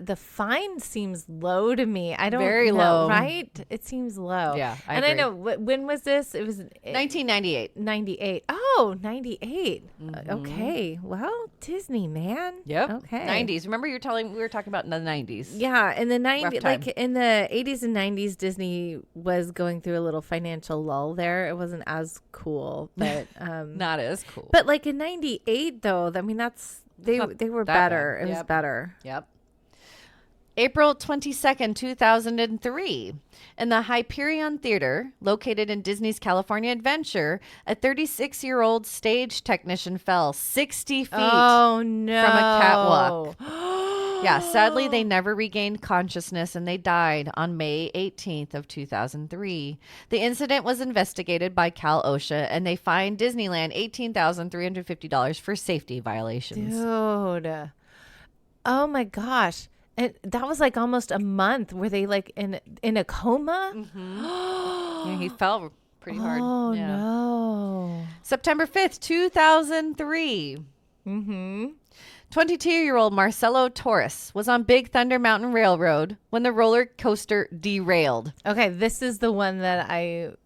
the fine seems low to me. I don't
Very
know,
low,
right? It seems low.
Yeah, I
and
agree.
I know when was this? It was
1998.
98. Oh, 98. Okay. Well, Disney, man.
Yep.
Okay.
90s. Remember we were talking about in the 90s.
Yeah, in the 90s,
time.
like in the 80s and 90s, Disney was going through a little financial lull there. It wasn't as cool, but
not as cool.
But like in 98 though, I mean they were better.
Bad.
It was better.
Yep. April 22nd, 2003. In the Hyperion Theater, located in Disney's California Adventure, a 36-year-old stage technician fell 60 feet from a catwalk. Yeah, sadly, they never regained consciousness and they died on May 18th of 2003. The incident was investigated by Cal OSHA and they fined Disneyland $18,350 for safety violations.
Dude. Oh my gosh. And that was like almost a month. Were they like in a coma?
Mm-hmm. Yeah, he fell pretty hard.
Oh,
yeah.
no.
September 5th, 2003.
Mm-hmm.
22-year-old Marcelo Torres was on Big Thunder Mountain Railroad when the roller coaster derailed.
Okay, this is the one that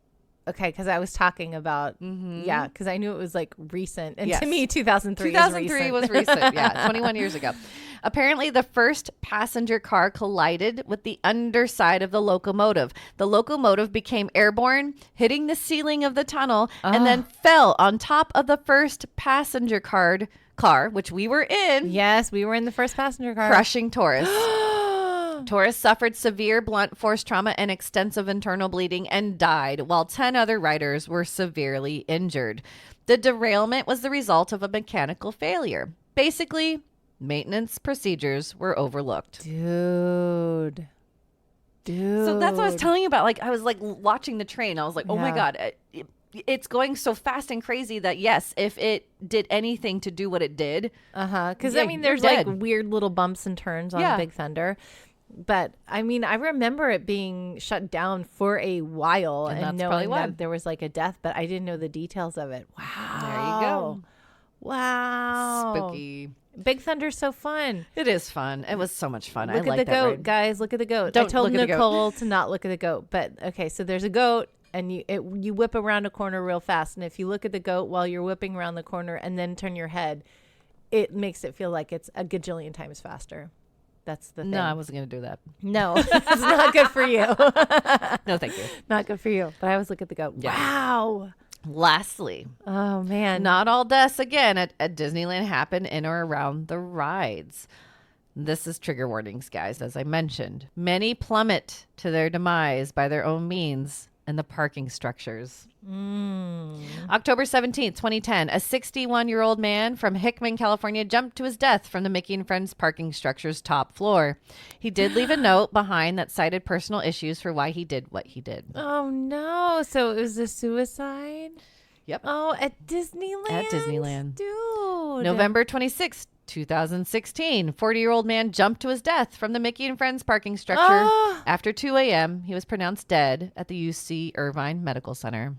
because I was talking about, yeah, because I knew it was like recent. And to me, 2003
was recent. Yeah, 21 years ago. Apparently, the first passenger car collided with the underside of the locomotive. The locomotive became airborne, hitting the ceiling of the tunnel, and then fell on top of the first passenger car, which we were in.
Yes, we were in the first passenger car.
Crushing Torres. Torres suffered severe blunt force trauma and extensive internal bleeding and died, while 10 other riders were severely injured. The derailment was the result of a mechanical failure. Basically, maintenance procedures were overlooked.
Dude.
So that's what I was telling you about. Like, I was like watching the train. I was like, oh my God, it's going so fast and crazy that yes, if it did anything to do what it did.
Because I mean, there's like weird little bumps and turns on Big Thunder. But I mean, I remember it being shut down for a while and knowing that there was like a death, but I didn't know the details of it. Wow.
There you go.
Wow.
Spooky.
Big Thunder's so fun.
It is fun. It was so much fun.
Look at the goat, guys. Look at the goat. I told Nicole to not look at the goat. But okay, so there's a goat and you whip around a corner real fast. And if you look at the goat while you're whipping around the corner and then turn your head, it makes it feel like it's a gajillion times faster. That's the thing.
No, I wasn't going to do that.
No, it's not good for you.
No, thank you.
Not good for you. But I always look at the goat. Yeah. Wow.
Lastly,
oh man,
not all deaths again at Disneyland happen in or around the rides. This is trigger warnings, guys. As I mentioned, many plummet to their demise by their own means, and the parking structures. October 17th, 2010, a 61-year-old man from Hickman, California, jumped to his death from the Mickey and Friends parking structure's top floor. He did leave a note behind that cited personal issues for why he did what he did.
Oh, no. So it was a suicide?
Yep.
Oh, at Disneyland?
At Disneyland.
Dude.
November 26th, 2016, 40-year-old man jumped to his death from the Mickey and Friends parking structure. After 2 a.m., he was pronounced dead at the UC Irvine Medical Center.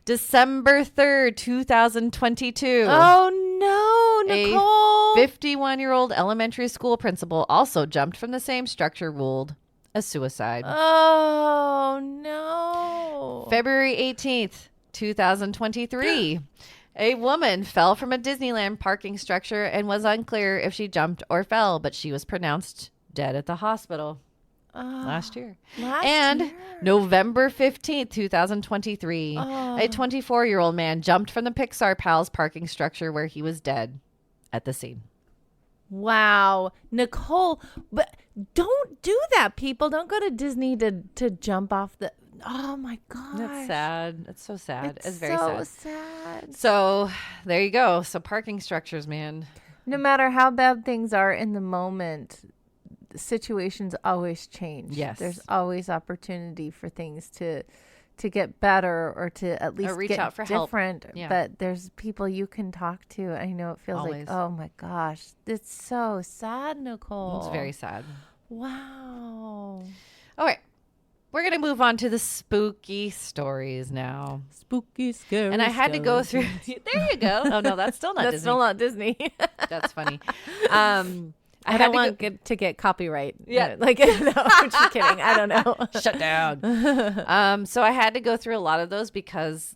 December 3rd, 2022.
Oh, no, Nicole.
A 51-year-old elementary school principal also jumped from the same structure, ruled a suicide.
Oh, no.
February 18th, 2023. A woman fell from a Disneyland parking structure and was unclear if she jumped or fell, but she was pronounced dead at the hospital last year. November 15th, 2023, a 24-year-old man jumped from the Pixar Pals parking structure where he was dead at the scene.
Wow. Nicole, but don't do that, people. Don't go to Disney to jump off the... Oh, my God.
That's sad. That's so sad. It's very
so
sad. So there you go. So parking structures, man.
No matter how bad things are in the moment, situations always change.
Yes.
There's always opportunity for things to get better or to at least
reach
get
out for
different.
help. Yeah.
But there's people you can talk to. I know it feels
Always.
like, oh my gosh, it's so sad, Nicole.
It's very sad.
Wow.
All right. We're going to move on to the spooky stories now.
Spooky, scary.
And I had to go through. There you go. Oh, no, that's still not
That's
Disney.
still not Disney.
That's funny.
I don't want to get copyright.
Yeah.
Like, no, I'm just kidding. I don't know.
Shut down. So I had to go through a lot of those because,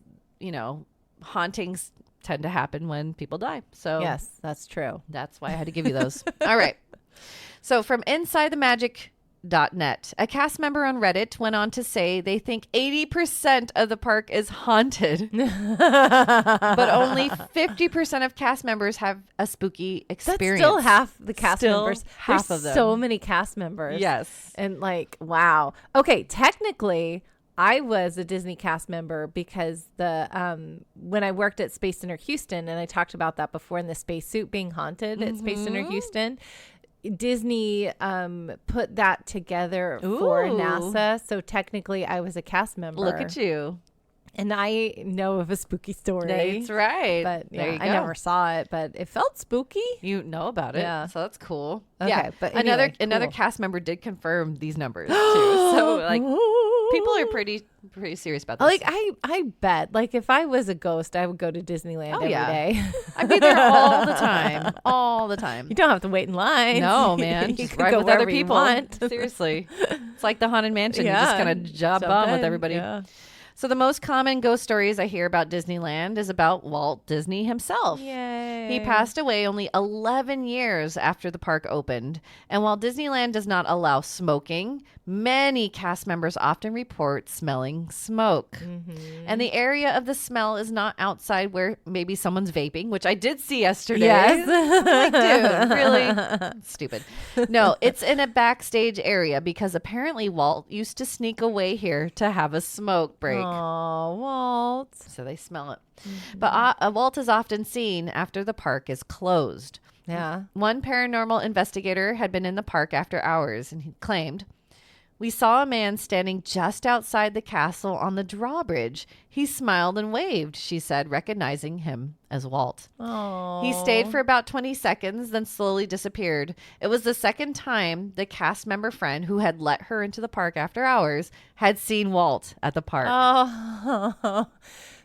hauntings tend to happen when people die. So
yes, that's true.
That's why I had to give you those. All right. So from InsideTheMagic.net, a cast member on Reddit went on to say they think 80% of the park is haunted, but only 50% of cast members have a spooky experience.
That's still half the cast
Still
members.
half
There's
of them.
so many cast members.
Yes.
And wow. Okay, technically, I was a Disney cast member because when I worked at Space Center Houston, and I talked about that before in the spacesuit being haunted at Space Center Houston. Disney put that together for NASA. So technically I was a cast member.
Look at you.
And I know of a spooky story.
That's right.
But
there you go.
I never saw it, but it felt spooky.
You know about it.
Yeah.
So that's cool.
Okay,
yeah.
but
another
cool.
cast member did confirm these numbers too. So people are pretty serious about this.
Like I bet if I was a ghost, I would go to Disneyland every day.
I'd be there all the time. All the time.
You don't have to wait in line.
No, man.
You
Just
can
ride
go
with other
wherever you
people.
want.
Seriously. It's like the Haunted Mansion. You just kind of jump on with everybody.
Yeah.
So the most common ghost stories I hear about Disneyland is about Walt Disney himself.
Yay.
He passed away only 11 years after the park opened. And while Disneyland does not allow smoking, many cast members often report smelling smoke. And the area of the smell is not outside where maybe someone's vaping, which I did see yesterday.
Yes.
I'm like, dude, really? Stupid. No, it's in a backstage area because apparently Walt used to sneak away here to have a smoke break.
Oh, Walt.
So they smell it. But Walt is often seen after the park is closed.
Yeah.
One paranormal investigator had been in the park after hours, and he claimed, "We saw a man standing just outside the castle on the drawbridge. He smiled and waved," she said, recognizing him as Walt.
Oh.
He stayed for about 20 seconds, then slowly disappeared. It was the second time the cast member friend who had let her into the park after hours had seen Walt at the park.
Oh,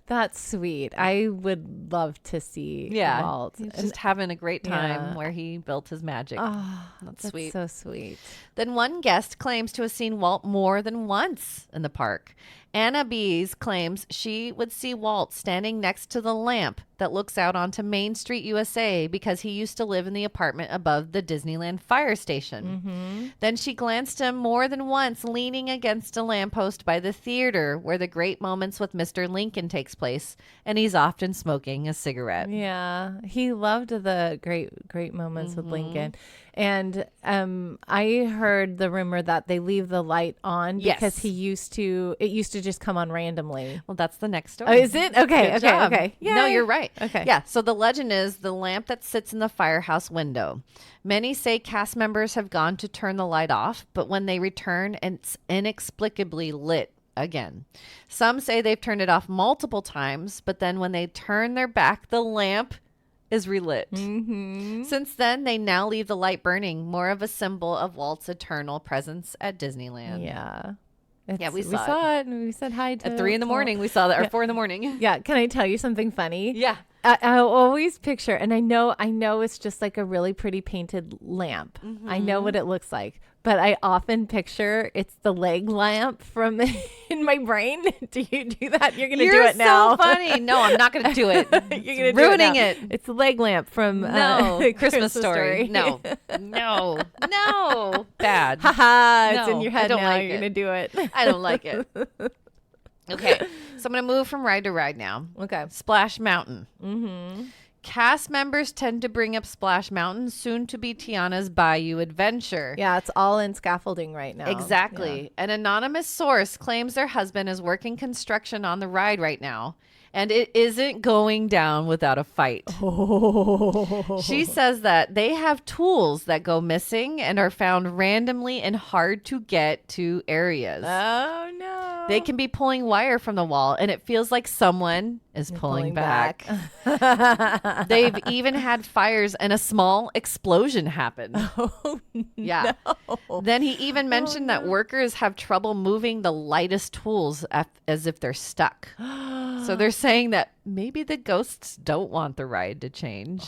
that's sweet. I would love to see Walt.
He's just having a great time where he built his magic.
Oh,
that's sweet.
So sweet.
Then one guest claims to have seen Walt more than once in the park. Anna Bees claims she would see Walt standing next to the lamp that looks out onto Main Street, USA, because he used to live in the apartment above the Disneyland fire station. Then she glanced him more than once leaning against a lamppost by the theater where the Great Moments with Mr. Lincoln takes place, and he's often smoking a cigarette.
Yeah, he loved the great moments with Lincoln. And I heard the rumor that they leave the light on because it used to it just come on randomly?
Well, that's the next story.
Oh, is it? Okay.
Good job.
Okay.
No, you're right.
Okay.
Yeah. So the legend is the lamp that sits in the firehouse window. Many say cast members have gone to turn the light off, but when they return, it's inexplicably lit again. Some say they've turned it off multiple times, but then when they turn their back, the lamp is relit.
Mm-hmm.
Since then, they now leave the light burning, more of a symbol of Walt's eternal presence at Disneyland.
Yeah.
We saw
it. And we said hi to
at 3 a.m. We saw that, or 4 a.m.
Yeah. Can I tell you something funny?
Yeah.
I always picture, and I know it's just like a really pretty painted lamp.
Mm-hmm.
I know what it looks like, but I often picture it's the leg lamp from in my brain. Do you do that? You're going to do it now.
You're so funny. No, I'm not going to do it.
You're going to
ruining it.
It's the leg lamp from
Christmas Story. No. Bad.
Haha, it's
No,
in your head
I don't
now.
like
You're
it.
going to do it.
I don't like it. Okay, so I'm going to move from ride to ride now.
Okay.
Splash Mountain.
Mm-hmm.
Cast members tend to bring up Splash Mountain, soon to be Tiana's Bayou Adventure.
Yeah, it's all in scaffolding right now.
Exactly.
Yeah.
An anonymous source claims their husband is working construction on the ride right now, and it isn't going down without a fight.
Oh.
She says that they have tools that go missing and are found randomly in hard to get to areas.
Oh, no.
They can be pulling wire from the wall, and it feels like someone is pulling back. They've even had fires and a small explosion happen.
Oh,
Yeah.
no.
Then he even mentioned that workers have trouble moving the lightest tools as if they're stuck. So they're saying that maybe the ghosts don't want the ride to change.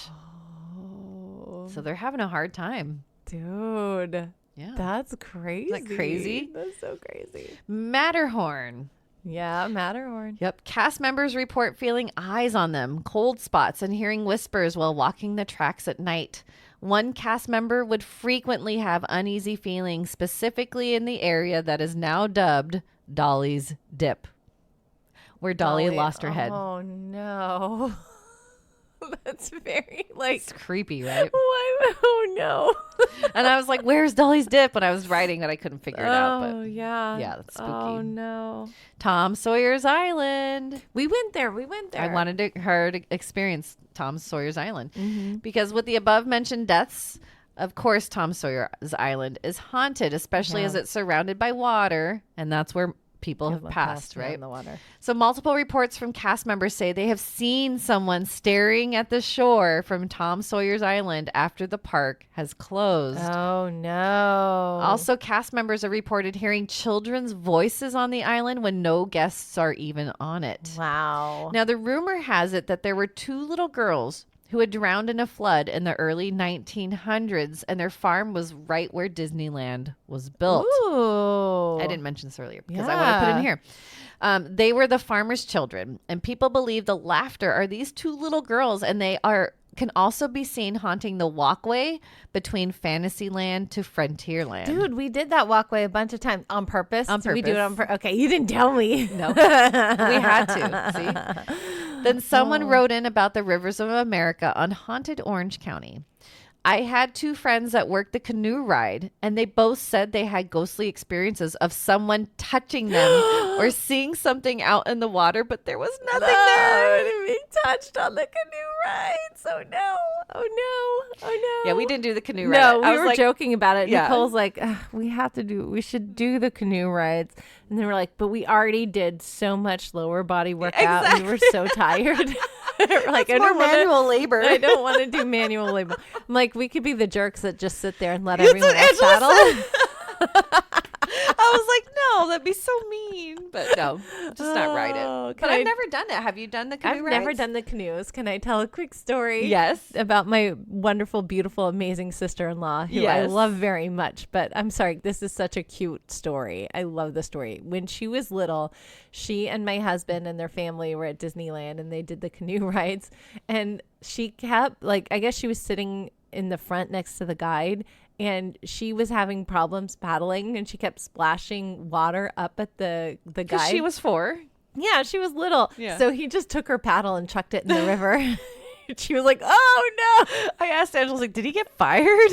Oh.
So they're having a hard time.
Dude.
Yeah.
That's crazy.
Isn't that crazy?
That's so crazy.
Matterhorn.
Yeah, Matterhorn.
Yep. Cast members report feeling eyes on them, cold spots, and hearing whispers while walking the tracks at night. One cast member would frequently have uneasy feelings, specifically in the area that is now dubbed Dolly's Dip, where Dolly lost her head.
Oh, no. That's very, like...
It's creepy, right?
Why? Oh, no.
And I was like, where's Dolly's Dip? When I was writing that, I couldn't figure it out.
Oh,
But
yeah.
yeah, that's spooky.
Oh, no.
Tom Sawyer's Island.
We went there.
I wanted her to experience Tom Sawyer's Island.
Mm-hmm.
Because with the above mentioned deaths, of course, Tom Sawyer's Island is haunted, especially as it's surrounded by water. And that's where people have passed, right?
In the water.
So multiple reports from cast members say they have seen someone staring at the shore from Tom Sawyer's Island after the park has closed.
Oh, no.
Also, cast members have reported hearing children's voices on the island when no guests are even on it.
Wow.
Now, the rumor has it that there were 2 little girls who had drowned in a flood in the early 1900s, and their farm was right where Disneyland was built.
Ooh.
I didn't mention this earlier because I want to put it in here. They were the farmers' children, and people believe the laughter are these 2 little girls, and they can also be seen haunting the walkway between Fantasyland to Frontierland.
Dude, we did that walkway a bunch of times on purpose.
On
Did we do it
purpose.
on purpose? Okay, you didn't tell me.
No, we had to. See? Then someone wrote in about the Rivers of America on Haunted Orange County. I had 2 friends that worked the canoe ride, and they both said they had ghostly experiences of someone touching them or seeing something out in the water, but there was nothing there.
To be touched on the canoe rides. Oh, no. Oh, no. Oh, no.
Yeah, we didn't do the canoe ride.
No,
I
we
was
were
like,
joking about it.
Yeah.
Nicole's like, we should do the canoe rides. And then we're like, but we already did so much lower body workout.
Exactly.
And we were so tired. We're like,
It's more manual labor.
I don't want to do manual labor. I'm like, we could be the jerks that just sit there and let everyone else paddle.
I was like, no, that'd be so mean. But no, just not ride it. But I've never done it. Have you done the canoe
I've
rides?
never done the canoes. Can I tell a quick story?
Yes.
About my wonderful, beautiful, amazing sister-in-law who I
Yes.
love very much. But I'm sorry, this is such a cute story. I love the story. When she was little, she and my husband and their family were at Disneyland and they did the canoe rides. And she kept, like, I guess she was sitting in the front next to the guide, and she was having problems paddling, and she kept splashing water up at the guide.
She was 4.
Yeah, she was little.
Yeah.
So he just took her paddle and chucked it in the river. She was like, oh no.
I asked Angela, like, did he get fired?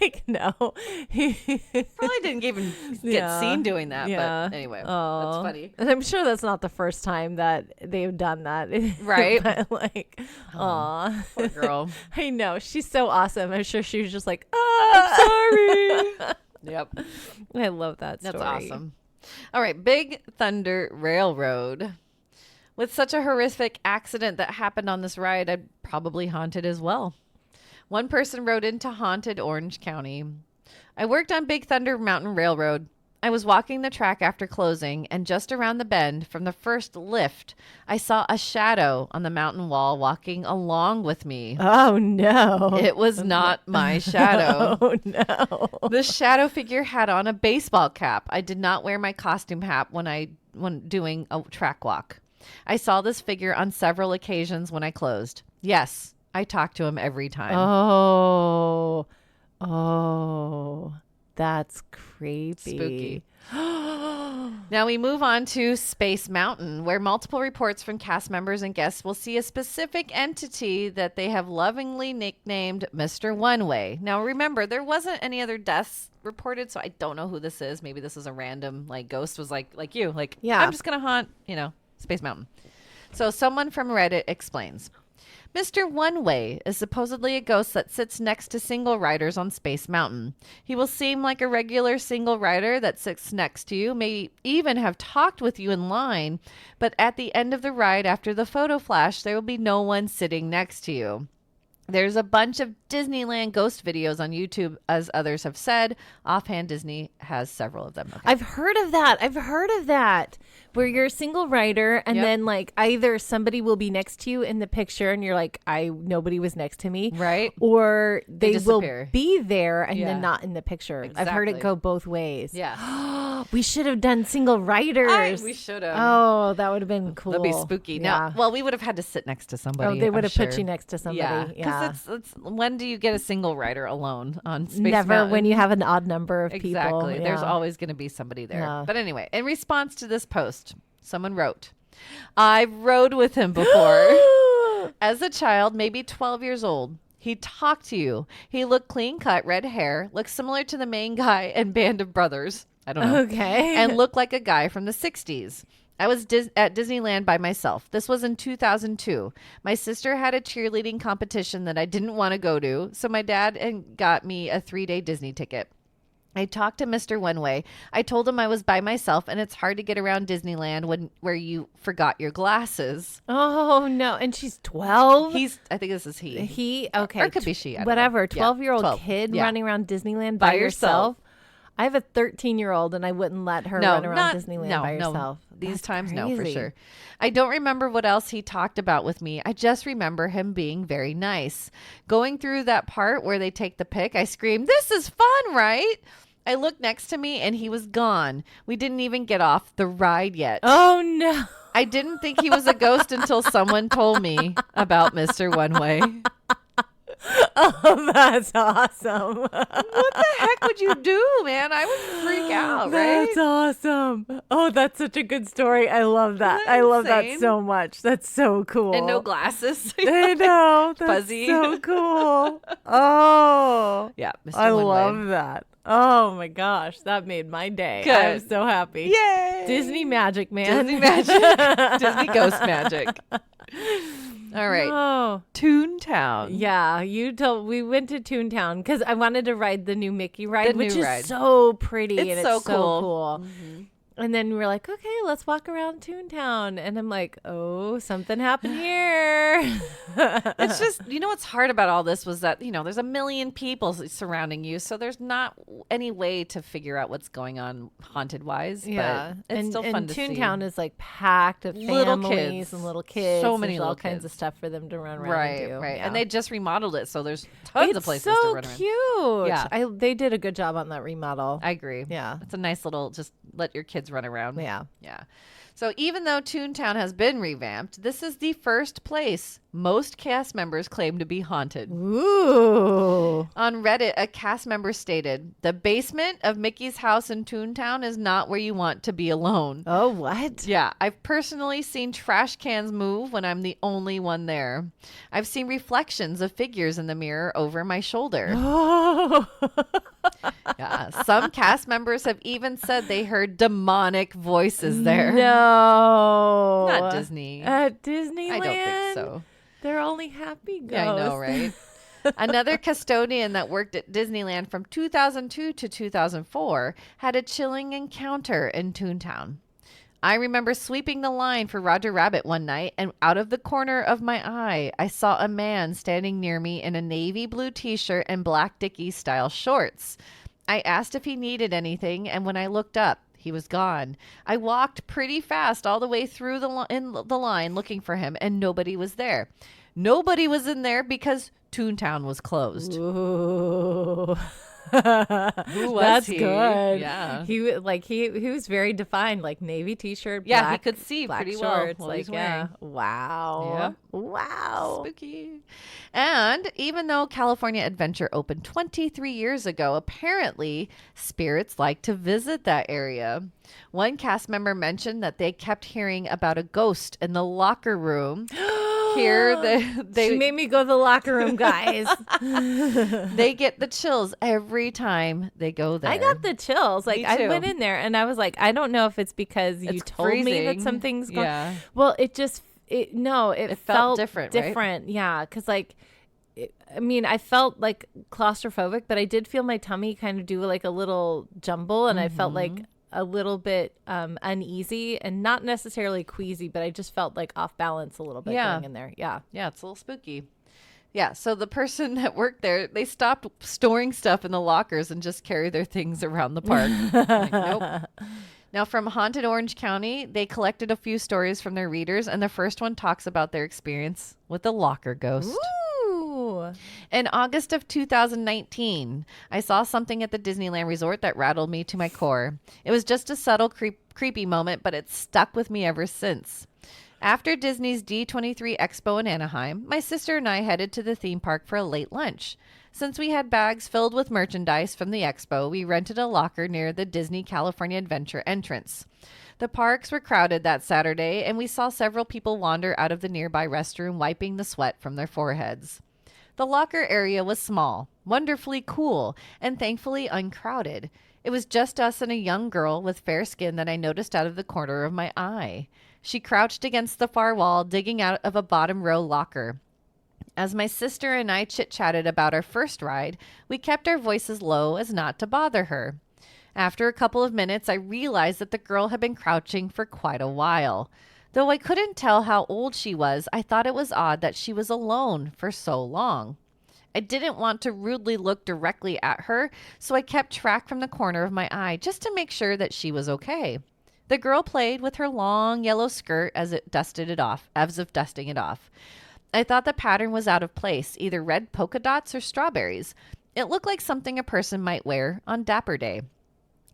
Like, no.
Probably didn't even get seen doing that.
Yeah.
But anyway, that's funny.
And I'm sure that's not the first time that they've done that.
Right.
But like, aw.
Poor girl.
I know. She's so awesome. I'm sure she was just like, I'm sorry.
Yep.
I love that story.
That's awesome. All right. Big Thunder Railroad. With such a horrific accident that happened on this ride, I'd probably haunt it as well. One person wrote into Haunted Orange County. I worked on Big Thunder Mountain Railroad. I was walking the track after closing, and just around the bend from the first lift, I saw a shadow on the mountain wall walking along with me.
Oh, no.
It was not my shadow.
Oh, no.
The shadow figure had on a baseball cap. I did not wear my costume hat when doing a track walk. I saw this figure on several occasions when I closed. Yes, I talked to him every time.
Oh, that's creepy.
Spooky. Now we move on to Space Mountain, where multiple reports from cast members and guests will see a specific entity that they have lovingly nicknamed Mr. One Way. Now remember, there wasn't any other deaths reported, so I don't know who this is. Maybe this is a random ghost was like you,
yeah,
I'm just gonna haunt, Space Mountain. So someone from Reddit explains. Mr. One Way is supposedly a ghost that sits next to single riders on Space Mountain. He will seem like a regular single rider that sits next to you, may even have talked with you in line, but at the end of the ride after the photo flash, there will be no one sitting next to you. There's a bunch of Disneyland ghost videos on YouTube, as others have said. Offhand, Disney has several of them. Okay.
I've heard of that. Where you're a single rider and then either somebody will be next to you in the picture and you're like, nobody was next to me.
Right.
Or they will
disappear.
be there and then not in the picture.
Exactly.
I've heard it go both ways.
Yeah.
We should have done single riders.
We should have.
Oh, that would have been cool.
That'd be spooky.
Yeah.
Now, we would have had to sit next to somebody.
Oh, they would
I'm
have put
sure.
you next to somebody. Yeah.
Because it's when do you get a single rider alone on Space
Never
Mountain?
when you have an odd number of people.
Exactly.
Yeah.
There's always going to be somebody there.
Yeah.
But anyway, in response to this post, someone wrote, I rode with him before. As a child, maybe 12 years old. He talked to you. He looked clean cut, red hair, looked similar to the main guy in Band of Brothers. I don't know.
Okay.
And looked like a guy from the 60s. I was at Disneyland by myself. This was in 2002. My sister had a cheerleading competition that I didn't want to go to, so my dad got me a 3-day Disney ticket. I talked to Mr. One Way. I told him I was by myself and it's hard to get around Disneyland where you forgot your glasses.
Oh, no. And she's 12?
I think this is he.
He? Okay.
Or it could be she. I don't
Whatever.
know.
12-year-old
12.
kid
Yeah.
running around Disneyland by yourself? I have a 13-year-old and I wouldn't let her run around Disneyland by herself.
These
That's
times,
crazy.
no, for sure. I don't remember what else he talked about with me. I just remember him being very nice. Going through that part where they take the pic, I screamed, "This is fun, right?" I looked next to me and he was gone. We didn't even get off the ride yet.
Oh, no.
I didn't think he was a ghost until someone told me about Mr. One Way.
Oh, that's awesome.
What the heck would you do, man? I would freak out, right?
That's awesome. Oh, that's such a good story. I love that.
Isn't that
I love that
insane?
so much. That's so cool.
And no glasses.
I know. That's
Fuzzy.
so cool. Oh.
Yeah, Mr.
I
One
love
Way.
that. Oh my gosh, that made my day.
Good.
I'm so happy.
Yay!
Disney magic, man.
Disney magic. Disney ghost magic. All right.
Oh.
Toontown.
Yeah, we went to Toontown because I wanted to ride the new Mickey ride,
The
which
new
is
ride.
so pretty
It's
and
so
it's so
cool.
cool. And then we were like, okay, let's walk around Toontown. And I'm like, oh, something happened here.
It's just, what's hard about all this was that, there's a million people surrounding you. So there's not any way to figure out what's going on haunted wise.
Yeah.
But it's still fun to see.
Toontown is like packed with
Little
families
kids.
and little kids.
So many
There's all
little
kinds
kids.
of stuff for them to run around
Right,
and do.
right.
Yeah.
And they just remodeled it. So there's tons of places to
so
run around.
cute.
Yeah.
They did a good job on that remodel.
I agree.
Yeah.
It's a nice little, just let your kids run around.
Yeah.
Yeah. So even though Toontown has been revamped, this is the first place Most cast members claim to be haunted.
Ooh.
On Reddit, a cast member stated, "The basement of Mickey's house in Toontown is not where you want to be alone."
Oh, what?
Yeah, I've personally seen trash cans move when I'm the only one there. I've seen reflections of figures in the mirror over my shoulder.
Oh.
Yeah, some cast members have even said they heard demonic voices there.
No.
Not Disney.
At Disneyland?
I don't think so.
They're only happy ghosts.
Yeah, I know, right? Another custodian that worked at Disneyland from 2002 to 2004 had a chilling encounter in Toontown. I remember sweeping the line for Roger Rabbit one night, and out of the corner of my eye, I saw a man standing near me in a navy blue t-shirt and black Dickies style shorts. I asked if he needed anything, and when I looked up, he was gone. I walked pretty fast all the way through the line looking for him, and nobody was there. Nobody was in there because Toontown was closed.
Ooh.
Who was
That's
he?
good.
Yeah.
He was very defined, like navy t-shirt.
Yeah,
black,
he could see
black
pretty
shorts,
well.
Like, yeah. Wow.
Yeah.
Wow.
Spooky. And even though California Adventure opened 23 years ago, apparently spirits like to visit that area. One cast member mentioned that they kept hearing about a ghost in the locker room. Here,
She made me go to the locker room, guys.
They get the chills every time they go there.
I got the chills. Like,
Me
I
too.
went in there and I was like, I don't know if it's because you
It's
told me that
freezing.
something's going.
Yeah.
Well, it felt
different,
different.
right?
Yeah, because like, I felt like claustrophobic, but I did feel my tummy kind of do like a little jumble, and I felt like a little bit uneasy and not necessarily queasy, but I just felt like off balance a little bit going in there. Yeah.
Yeah, it's a little spooky. Yeah, so the person that worked there, they stopped storing stuff in the lockers and just carry their things around the park. Like, nope. Now, from Haunted Orange County, they collected a few stories from their readers, and the first one talks about their experience with the locker ghost.
Ooh.
In August of 2019, I saw something at the Disneyland Resort that rattled me to my core. It was just a subtle creepy moment, but it's stuck with me ever since. After Disney's D23 Expo in Anaheim, my sister and I headed to the theme park for a late lunch. Since we had bags filled with merchandise from the expo, we rented a locker near the Disney California Adventure entrance. The parks were crowded that Saturday, and we saw several people wander out of the nearby restroom wiping the sweat from their foreheads. The locker area was small, wonderfully cool, and thankfully uncrowded. It was just us and a young girl with fair skin that I noticed out of the corner of my eye. She crouched against the far wall, digging out of a bottom row locker. As my sister and I chit-chatted about our first ride, we kept our voices low as not to bother her. After a couple of minutes, I realized that the girl had been crouching for quite a while. Though I couldn't tell how old she was, I thought it was odd that she was alone for so long. I didn't want to rudely look directly at her, so I kept track from the corner of my eye just to make sure that she was okay. The girl played with her long yellow skirt as if dusting it off. I thought the pattern was out of place, either red polka dots or strawberries. It looked like something a person might wear on Dapper Day.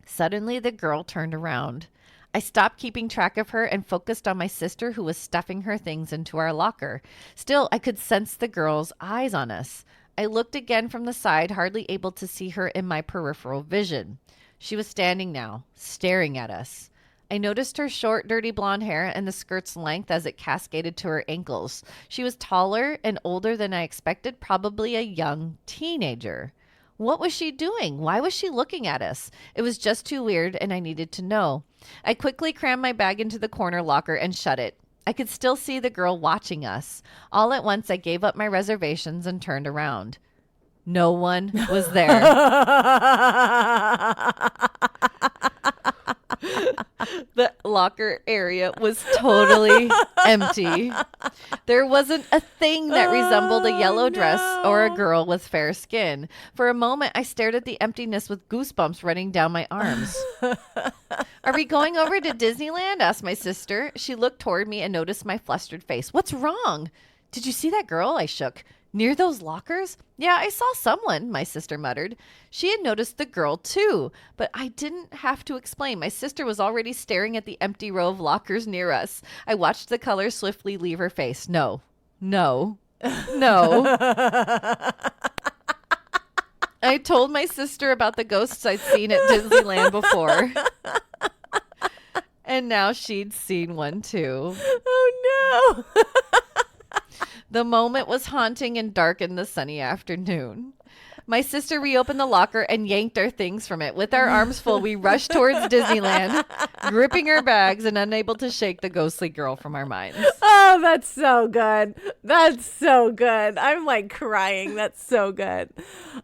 Suddenly, the girl turned around. I stopped keeping track of her and focused on my sister, who was stuffing her things into our locker. Still, I could sense the girl's eyes on us. I looked again from the side, hardly able to see her in my peripheral vision. She was standing now, staring at us. I noticed her short, dirty blonde hair and the skirt's length as it cascaded to her ankles. She was taller and older than I expected, probably a young teenager. What was she doing? Why was she looking at us? It was just too weird, and I needed to know. I quickly crammed my bag into the corner locker and shut it. I could still see the girl watching us. All at once, I gave up my reservations and turned around. No one was there. The locker area was totally empty. There wasn't a thing that resembled a yellow dress or a girl with fair skin. For a moment, I stared at the emptiness with goosebumps running down my arms. Are we going over to Disneyland? Asked my sister. She looked toward me and noticed my flustered face. What's wrong? Did you see that girl? I shook. Near those lockers? Yeah, I saw someone, my sister muttered. She had noticed the girl too, but I didn't have to explain. My sister was already staring at the empty row of lockers near us. I watched the color swiftly leave her face. No, No. I told my sister about the ghosts I'd seen at Disneyland before. And now she'd seen one too.
Oh, no.
The moment was haunting and dark in the sunny afternoon. My sister reopened the locker and yanked our things from it. With our arms full, we rushed towards Disneyland, gripping our bags and unable to shake the ghostly girl from our minds.
Oh, that's so good. That's so good. I'm like crying. That's so good.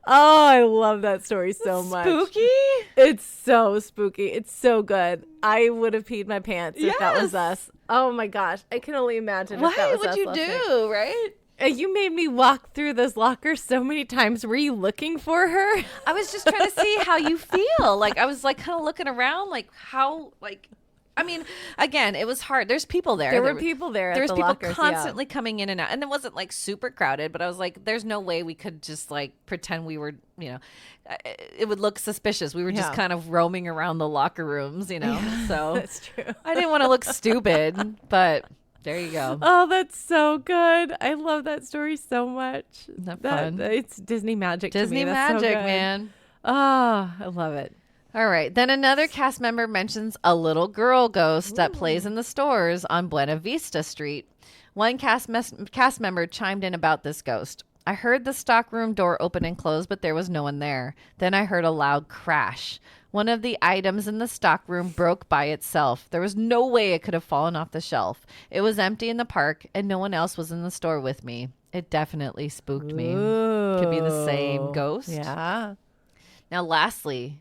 Oh, I love that story so much.
Spooky?
It's so spooky. It's so good. I would have peed my pants if that was us. Oh my gosh. I can only imagine if that was us.
What would you do, right?
You made me walk through those lockers so many times. Were you looking for her?
I was just trying to see how you feel. Like, I was like kind of looking around, like how, like, I mean, again, it was hard. There's people there.
There were people there at the
people
lockers,
constantly coming in and out. And it wasn't like super crowded, but I was like, there's no way we could just like pretend we were, it would look suspicious. We were just kind of roaming around the locker rooms, so
that's true.
I didn't want to look stupid, but there you go.
Oh, that's so good. I love that story so much.
Isn't that fun?
It's Disney magic to me.
Disney
That's
magic,
so good.
man.
Oh, I love it.
All right. Then another cast member mentions a little girl ghost that plays in the stores on Buena Vista Street. One cast member chimed in about this ghost. I heard the stockroom door open and close, but there was no one there. Then I heard a loud crash. One of the items in the stockroom broke by itself. There was no way it could have fallen off the shelf. It was empty in the park, and no one else was in the store with me. It definitely spooked me. Could be the same ghost.
Yeah.
Now, lastly,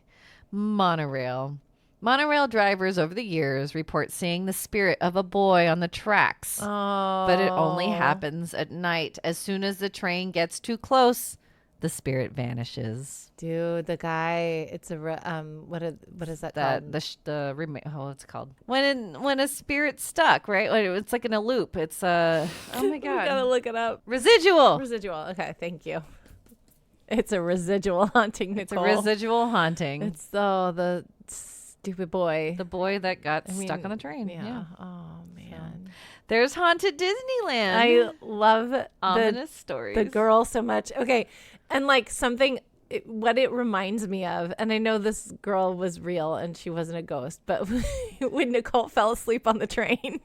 monorail. Monorail drivers over the years report seeing the spirit of a boy on the tracks.
Oh.
But it only happens at night. As soon as the train gets too close, the spirit vanishes.
Dude, the guy, it's a what is that called?
What's it called? When a spirit's stuck, right? It's like in a loop. It's oh my god.
I gotta look it up.
Residual.
Okay, thank you. It's a residual haunting, Nicole.
It's a residual haunting.
It's the stupid boy.
The boy that got stuck on a train. Yeah.
Oh man.
There's Haunted Disneyland.
I love
ominous stories.
The girl so much. Okay. And like what it reminds me of, and I know this girl was real and she wasn't a ghost, but when Nicole fell asleep on the train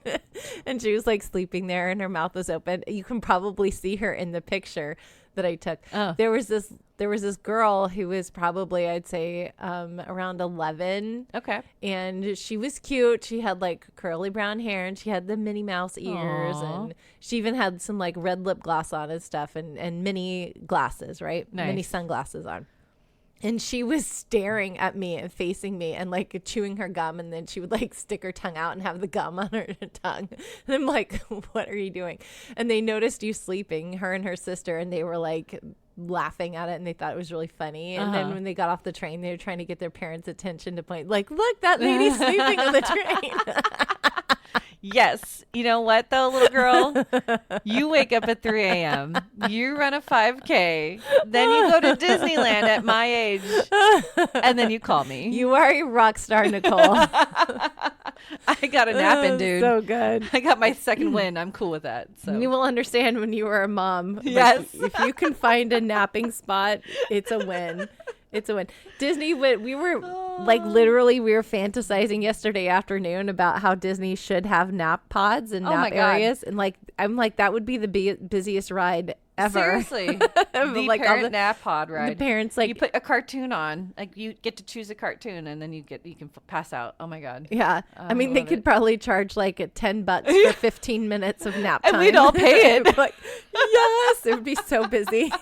and she was like sleeping there and her mouth was open, you can probably see her in the picture that I took. Oh. There was this girl who was probably, I'd say, around 11.
Okay.
And she was cute. She had like curly brown hair and she had the Minnie Mouse ears. Aww. And she even had some like red lip gloss on and stuff and mini glasses, right? Nice. Mini sunglasses on. And she was staring at me and facing me and like chewing her gum. And then she would like stick her tongue out and have the gum on her tongue. And I'm like, what are you doing? And they noticed you sleeping, her and her sister. And they were like laughing at it and they thought it was really funny. And then when they got off the train, they were trying to get their parents' attention to point, like, look, that lady's sleeping on the train.
Yes. You know what, though, little girl? You wake up at 3 a.m. You run a 5K. Then you go to Disneyland at my age. And then you call me.
You are a rock star, Nicole.
I got a nap in, dude.
So good.
I got my second win. I'm cool with that. So
you will understand when you were a mom.
Yes.
Like, if you can find a napping spot, it's a win. It's a win. Disney, we were like literally we were fantasizing yesterday afternoon about how Disney should have nap pods and nap areas. And like, I'm like, that would be the busiest ride ever.
Seriously. The like parent nap pod ride.
The parents like.
You put a cartoon on. Like you get to choose a cartoon and then you can pass out. Oh my God.
Yeah. I mean, they could probably charge like $10 for 15 minutes of nap time.
And we'd all pay it.
Like, yes. It would be so busy.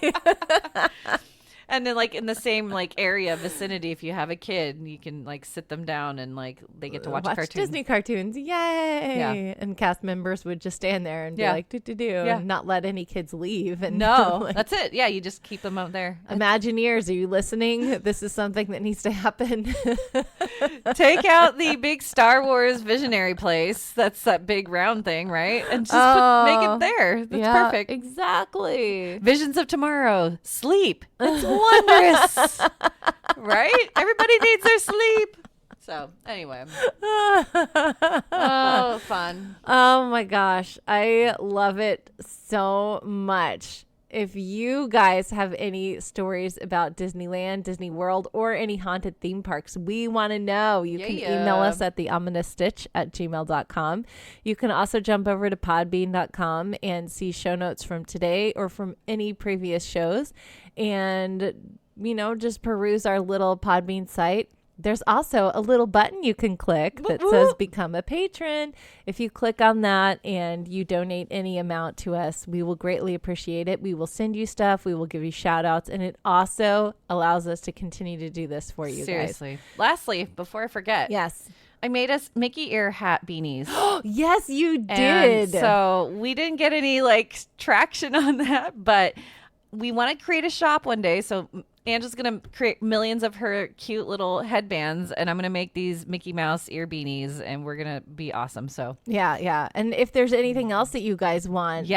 And then like in the same like area vicinity, if you have a kid, you can like sit them down and like they get to watch a cartoon.
Disney cartoons. Yay. Yeah. And cast members would just stand there and be like, and not let any kids leave. And
no, that's it. Yeah. You just keep them out there.
Imagineers, are you listening? This is something that needs to happen.
Take out the big Star Wars visionary place. That's that big round thing, right? And just make it there. That's perfect.
Exactly.
Visions of tomorrow. Sleep. It's wondrous. Right? Everybody needs their sleep. So anyway. Oh, fun.
Oh my gosh. I love it so much. If you guys have any stories about Disneyland, Disney World, or any haunted theme parks, we want to know. You can email us at theominousstitch@gmail.com. You can also jump over to podbean.com and see show notes from today or from any previous shows. And, just peruse our little Podbean site. There's also a little button you can click that says become a patron. If you click on that and you donate any amount to us, we will greatly appreciate it. We will send you stuff. We will give you shout outs. And it also allows us to continue to do this for you
Seriously.
guys.
Lastly, before I forget.
Yes.
I made us Mickey ear hat beanies.
Yes, you did.
And so we didn't get any traction on that, but we want to create a shop one day. So Angela's going to create millions of her cute little headbands, and I'm going to make these Mickey Mouse ear beanies, and we're going to be awesome. So
yeah. And if there's anything else that you guys want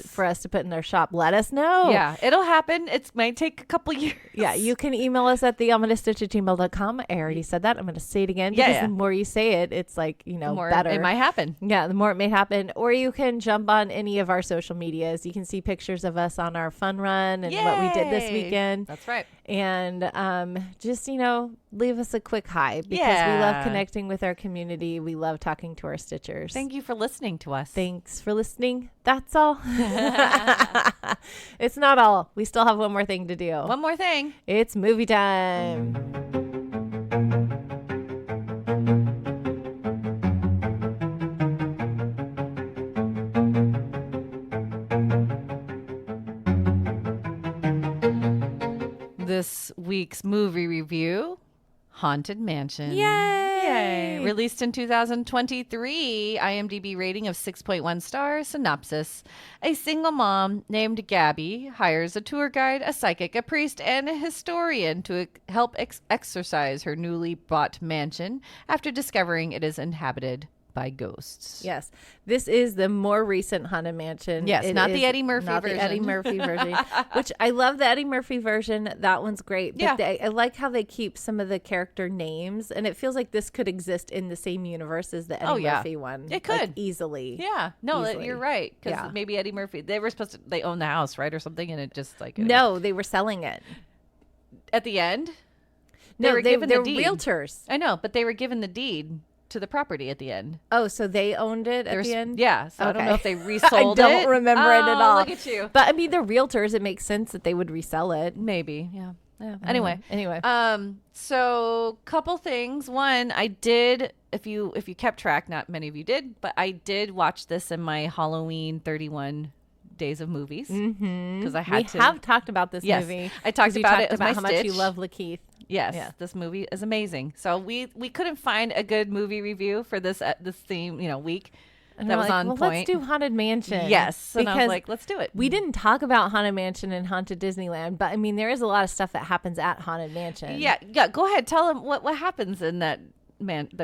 for us to put in our shop, let us know.
Yeah, it'll happen. It might take a couple years.
Yeah, you can email us at theominousstitch@gmail.com. I already said that. I'm going to say it again because the more you say it, it's better.
It might happen.
Yeah, the more it may happen. Or you can jump on any of our social medias. You can see pictures of us on our fun run and what we did this weekend.
That's right.
And just, leave us a quick hi because we love connecting with our community. We love talking to our Stitchers.
Thank you for listening to us.
Thanks for listening. That's all. It's not all. We still have one more thing to do.
One more thing.
It's movie time.
This week's movie review, Haunted Mansion.
Yay!
Released in 2023, IMDb rating of 6.1 stars. Synopsis: a single mom named Gabby hires a tour guide, a psychic, a priest, and a historian to help exorcise her newly bought mansion after discovering it is inhabited by ghosts.
Yes. This is the more recent Haunted Mansion.
Yes, not the Eddie Murphy version.
The Eddie Murphy version, which I love the Eddie Murphy version. That one's great. But I like how they keep some of the character names, and it feels like this could exist in the same universe as the Eddie Murphy one.
It could.
Easily.
Yeah. No, you're right. Because maybe Eddie Murphy, they own the house, right? Or something, and it just
No, they were selling it.
At the end?
They were realtors.
I know, but they were given the deed to the property at the end.
Oh, so they owned it at the end?
Yeah. So I don't know if they resold it.
I don't remember it at all.
Look at you.
But I mean, they're realtors. It makes sense that they would resell it.
Maybe. Yeah. Anyway.
So
couple things. One, I did, if you kept track, not many of you did, but I did watch this in my Halloween 31 days of movies. Because I had to.
We have talked about this movie.
I talked about it as my
how much you love Lakeith.
Yes, this movie is amazing. So we couldn't find a good movie review for this theme, week that was on point.
Let's do Haunted Mansion.
Yes, and I was like, let's do it.
We didn't talk about Haunted Mansion and Haunted Disneyland, but I mean, there is a lot of stuff that happens at Haunted Mansion.
Yeah. Go ahead. Tell them what happens in the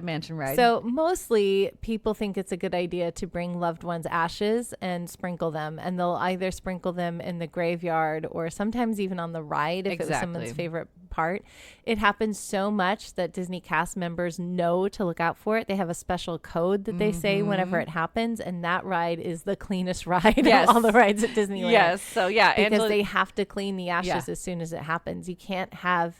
mansion ride.
So mostly people think it's a good idea to bring loved ones' ashes and sprinkle them, and they'll either sprinkle them in the graveyard or sometimes even on the ride if it was someone's favorite part. It happens so much that Disney cast members know to look out for it. They have a special code that they say whenever it happens, and that ride is the cleanest ride of all the rides at Disneyland.
Yes, so
because they have to clean the ashes as soon as it happens. You can't have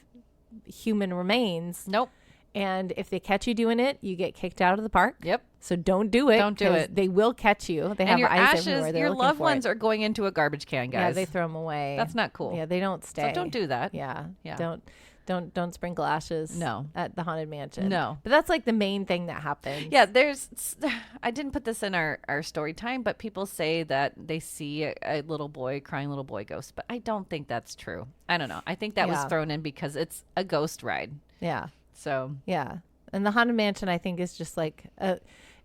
human remains.
Nope.
And if they catch you doing it, you get kicked out of the park.
Yep.
So don't do it.
Don't do it.
They will catch you. They have
your
eyes
ashes,
everywhere. They're
your
looking
loved
for
ones
it.
are going into a garbage can, guys.
Yeah, they throw them away.
That's not cool.
Yeah, they don't stay.
So don't do that.
Yeah. Don't sprinkle ashes.
No.
At the Haunted Mansion.
No.
But that's like the main thing that happens.
Yeah, I didn't put this in our story time, but people say that they see a crying little boy ghost, but I don't think that's true. I don't know. I think that was thrown in because it's a ghost ride.
Yeah.
So.
Yeah. And the Haunted Mansion, I think, is just like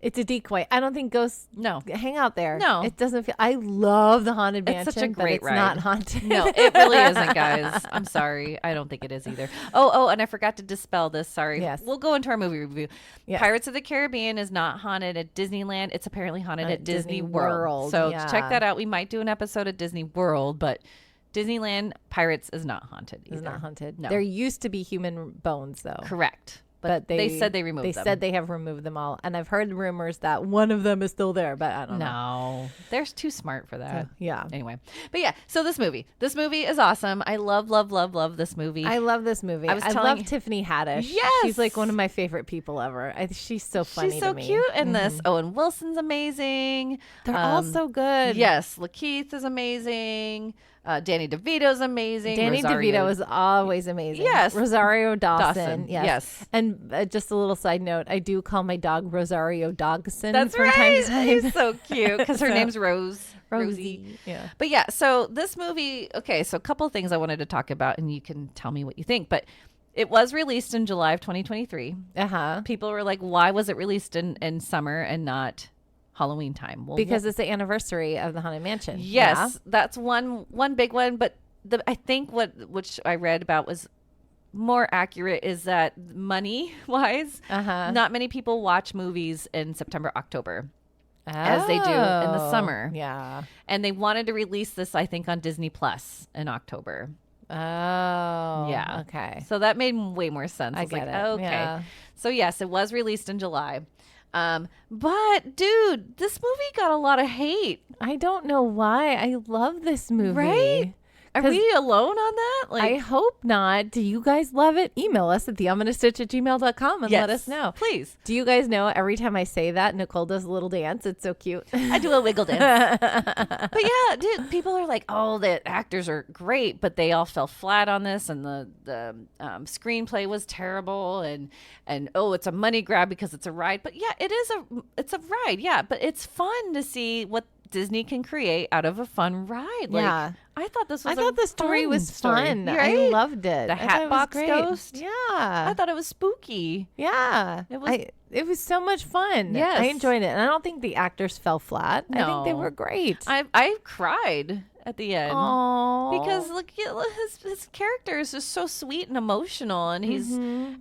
it's a decoy. I don't think ghosts hang out there.
No.
It doesn't feel. I love the Haunted Mansion.
It's such a great
but it's
ride.
not haunted.
No, it really isn't, guys. I'm sorry. I don't think it is either. Oh, and I forgot to dispel this. Sorry.
Yes.
We'll go into our movie review.
Yes.
Pirates of the Caribbean is not haunted at Disneyland. It's apparently haunted at Disney World. So check that out. We might do an episode at Disney World, but Disneyland Pirates is not haunted either.
It's not haunted.
No.
There used to be human bones, though.
Correct.
but
they said they removed them.
They said they have removed them all. And I've heard rumors that one of them is still there, but I don't know.
No, they're too smart for that.
So, yeah.
Anyway, but yeah, so this movie is awesome. I love this movie.
I love this movie. I love Tiffany Haddish.
Yes.
She's like one of my favorite people ever. She's so funny
She's so
to me.
cute in this. Owen Wilson's amazing.
They're all so good.
Yes. Lakeith is amazing. Danny DeVito's amazing.
Danny DeVito is always amazing.
Yes.
Rosario Dawson.
Yes.
And just a little side note, I do call my dog Rosario Dogson.
That's
from
right.
time to time.
He's so cute because her name's Rosie.
Yeah.
But yeah, so this movie, okay, so a couple of things I wanted to talk about, and you can tell me what you think. But it was released in July of 2023. People were like, why was it released in summer and not Halloween time? Well,
because it's the anniversary of the Haunted Mansion.
Yes, that's one big one. But I think which I read about was more accurate is that money wise, not many people watch movies in September, October. As they do in the summer.
Yeah.
And they wanted to release this, I think, on Disney Plus in October.
Oh.
Yeah.
Okay.
So that made way more sense.
I get
like,
it.
okay.
Yeah.
So yes, it was released in July. But dude, this movie got a lot of hate.
I don't know why. I love this movie.
Right? Are we alone on that?
I hope not. Do you guys love it? Email us at theominastitch@gmail.com and let us know.
Please.
Do you guys know every time I say that, Nicole does a little dance? It's so cute.
I do a wiggle dance. But yeah, dude, people are like, oh, the actors are great, but they all fell flat on this, and the screenplay was terrible, and oh, it's a money grab because it's a ride. But yeah, it's a ride, yeah. But it's fun to see what Disney can create out of a fun ride.
Yeah.
I thought this was
I thought the story was fun.
Right?
I loved it.
The Hatbox Ghost.
Yeah.
I thought it was spooky.
Yeah. It was so much fun.
Yes.
I enjoyed it. And I don't think the actors fell flat.
No.
I think they were great.
I cried at the end.
Aww.
Because look, his character is just so sweet and emotional, and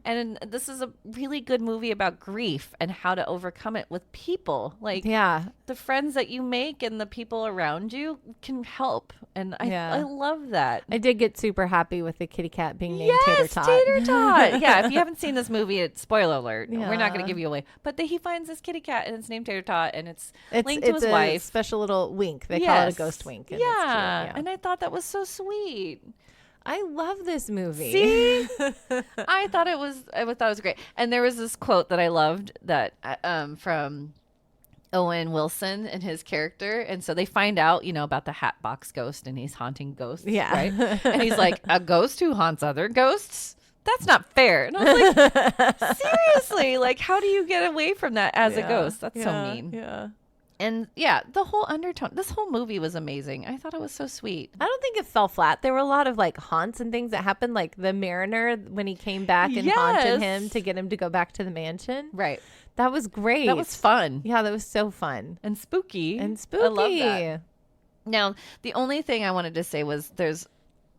and this is a really good movie about grief and how to overcome it with people. Like the friends that you make and the people around you can help, and I love that.
I did get super happy with the kitty cat being named Tater Tot.
Tater Tot. Yeah, if you haven't seen this movie, it's spoiler alert. We're not going to give you away, but he finds this kitty cat and it's named Tater Tot, and it's linked to his wife.
Special little wink. They call it a ghost wink. And
yeah, and I thought that was so sweet.
I love this movie.
See, I thought it was great. And there was this quote that I loved that from Owen Wilson and his character. And so they find out, about the Hatbox Ghost, and he's haunting ghosts.
Yeah,
right. And he's like, a ghost who haunts other ghosts? That's not fair. And I was like, seriously, like, how do you get away from that as a ghost? That's so mean.
Yeah.
And yeah, the whole undertone, this whole movie was amazing. I thought it was so sweet.
I don't think it fell flat. There were a lot of like haunts and things that happened, like the Mariner when he came back and haunted him to get him to go back to the mansion.
Right.
That was great.
That was fun.
Yeah, that was so fun.
And spooky.
I love that.
Now, the only thing I wanted to say was there's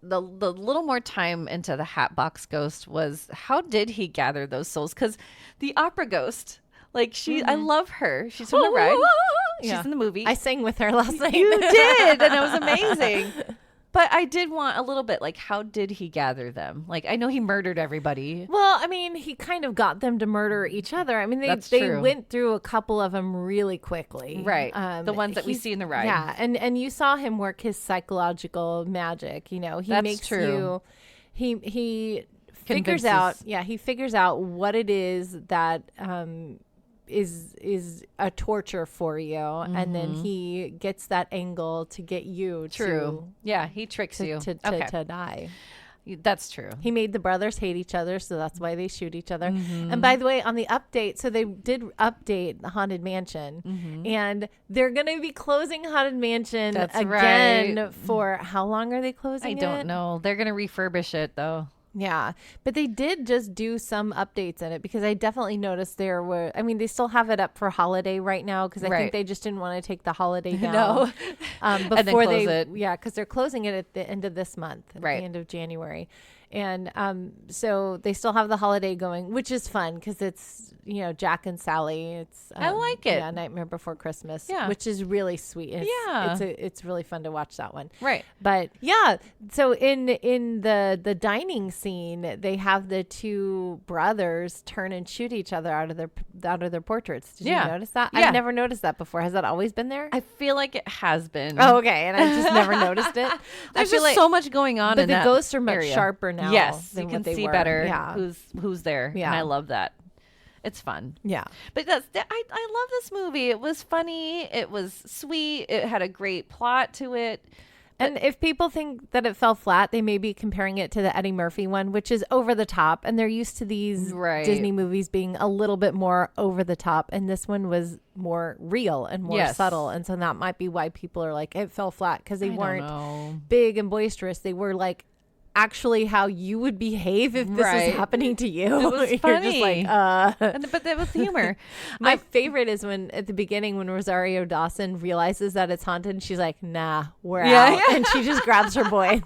the little more time into the Hatbox Ghost was how did he gather those souls? Because the opera ghost, like I love her. She's from the ride. She's in the movie.
I sang with her last night.
You did, and it was amazing. But I did want a little bit, like, how did he gather them? Like, I know he murdered everybody.
Well, I mean, he kind of got them to murder each other. I mean, they went through a couple of them really quickly.
Right. The ones that we see in the ride.
Yeah. And you saw him work his psychological magic. He makes you, he figures out, he figures out what it is that, is a torture for you, and then he gets that angle to get you
he tricks you
to die.
That's true.
He made the brothers hate each other, so that's why they shoot each other. And by the way, on the update, so they did update the Haunted Mansion, and they're going to be closing Haunted Mansion again for how long are they closing it?
I don't know. They're going to refurbish it though.
Yeah, but they did just do some updates in it because I definitely noticed they still have it up for holiday right now because I think they just didn't want to take the holiday down. Before because they're closing it at the end of this month, at the end of January. And so they still have the holiday going, which is fun because it's Jack and Sally. It's
I like it.
Yeah, Nightmare Before Christmas.
Yeah.
Which is really sweet. It's really fun to watch that one.
Right.
But yeah, so in the dining scene, they have the two brothers turn and shoot each other out of their portraits. Did you notice that?
Yeah.
I've never noticed that before. Has that always been there?
I feel like it has been.
Oh, okay. And I just never noticed it.
There's just so much going on
but
in
the
that
ghosts are much
area.
sharper now.
Yes,
than
you
what
can
they
see
were.
better
Yeah.
who's there.
Yeah.
And I love that. It's fun.
Yeah.
But I love this movie. It was funny. It was sweet. It had a great plot to it.
And if people think that it fell flat, they may be comparing it to the Eddie Murphy one, which is over the top. And they're used to these Disney movies being a little bit more over the top. And this one was more real and more subtle. And so that might be why people are like, it fell flat, because they weren't big and boisterous. They were like actually how you would behave if this was happening to you.
It was funny.
You're just like,
But that was humor.
My favorite is when at the beginning when Rosario Dawson realizes that it's haunted and she's like, nah, we're out. Yeah. And she just grabs her boy.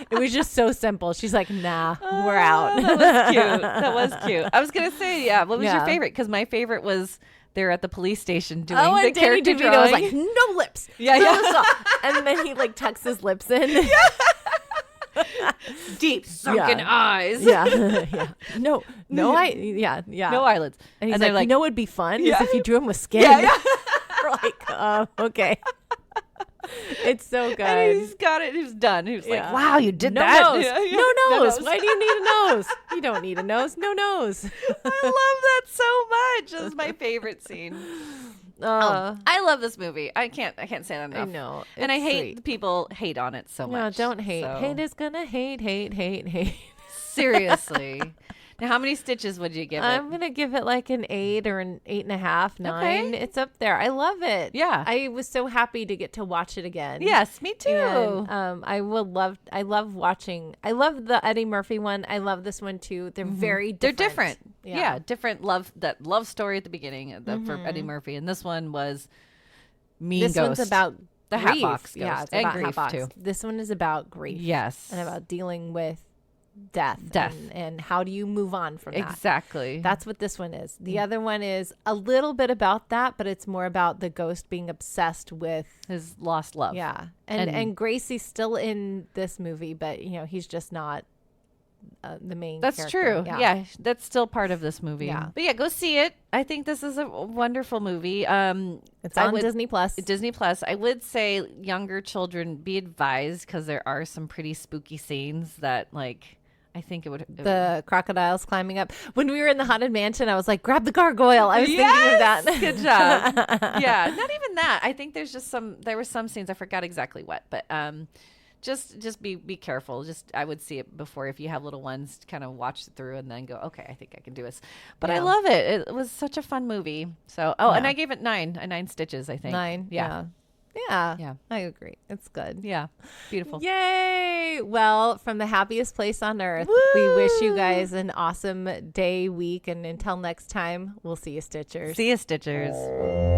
It was just so simple. She's like, nah, we're out.
That was cute. That was cute. I was going to say, what was your favorite? Because my favorite was they're at the police station doing the
and Danny
character
DeVito
drawing.
was like, no lips. And then he like tucks his lips in.
Deep sunken eyes.
No eyelids. And he's like, you know what would be fun is if you drew him with skin. We're like, okay. It's so good.
And he's got it. He's done. He was like, wow, you did
no
that.
Nose. No nose. Why do you need a nose? You don't need a nose. No nose.
I love that so much. This is my favorite scene. I love this movie. I can't say that enough.
I know.
And I hate the people hate on it so much.
No, don't hate. So. Hate is gonna hate.
Seriously. Now, how many stitches would you give it?
I'm gonna give it like an 8 or an 8.5, 9. Okay. It's up there. I love it.
Yeah.
I was so happy to get to watch it again.
Yes, me too.
And, I love watching. I love the Eddie Murphy one. I love this one too. They're very different.
They're different. Yeah, different love story at the beginning for Eddie Murphy, and this one was Mean Ghost.
This one's about
the
grief.
Hatbox Ghost.
Yeah, it's
and
about
grief
Hatbox.
too.
This one is about grief.
Yes,
and about dealing with death and how do you move on from that.
Exactly.
That's what this one is. The other one is a little bit about that, but it's more about the ghost being obsessed with
his lost love.
Yeah. And Gracie's still in this movie, but he's just not the main
character. True. Yeah, that's still part of this movie. Yeah. But go see it. I think this is a wonderful movie.
It's on Disney Plus.
Disney Plus. I would say younger children be advised because there are some pretty spooky scenes that I think it would.
The crocodiles climbing up. When we were in the Haunted Mansion, I was like, grab the gargoyle. I was thinking of that.
Good job. Yeah, not even that. I think there were some scenes, I forgot exactly what, but just be careful. I would see it before if you have little ones, kind of watch it through and then go, okay, I think I can do this. But I love it. It was such a fun movie. So, and I gave it 9 stitches, I think.
9. Yeah. Yeah, I agree. It's good.
Yeah, beautiful.
Yay! Well, from the happiest place on earth, we wish you guys an awesome day, week, and until next time, we'll see you, Stitchers.
See you, Stitchers.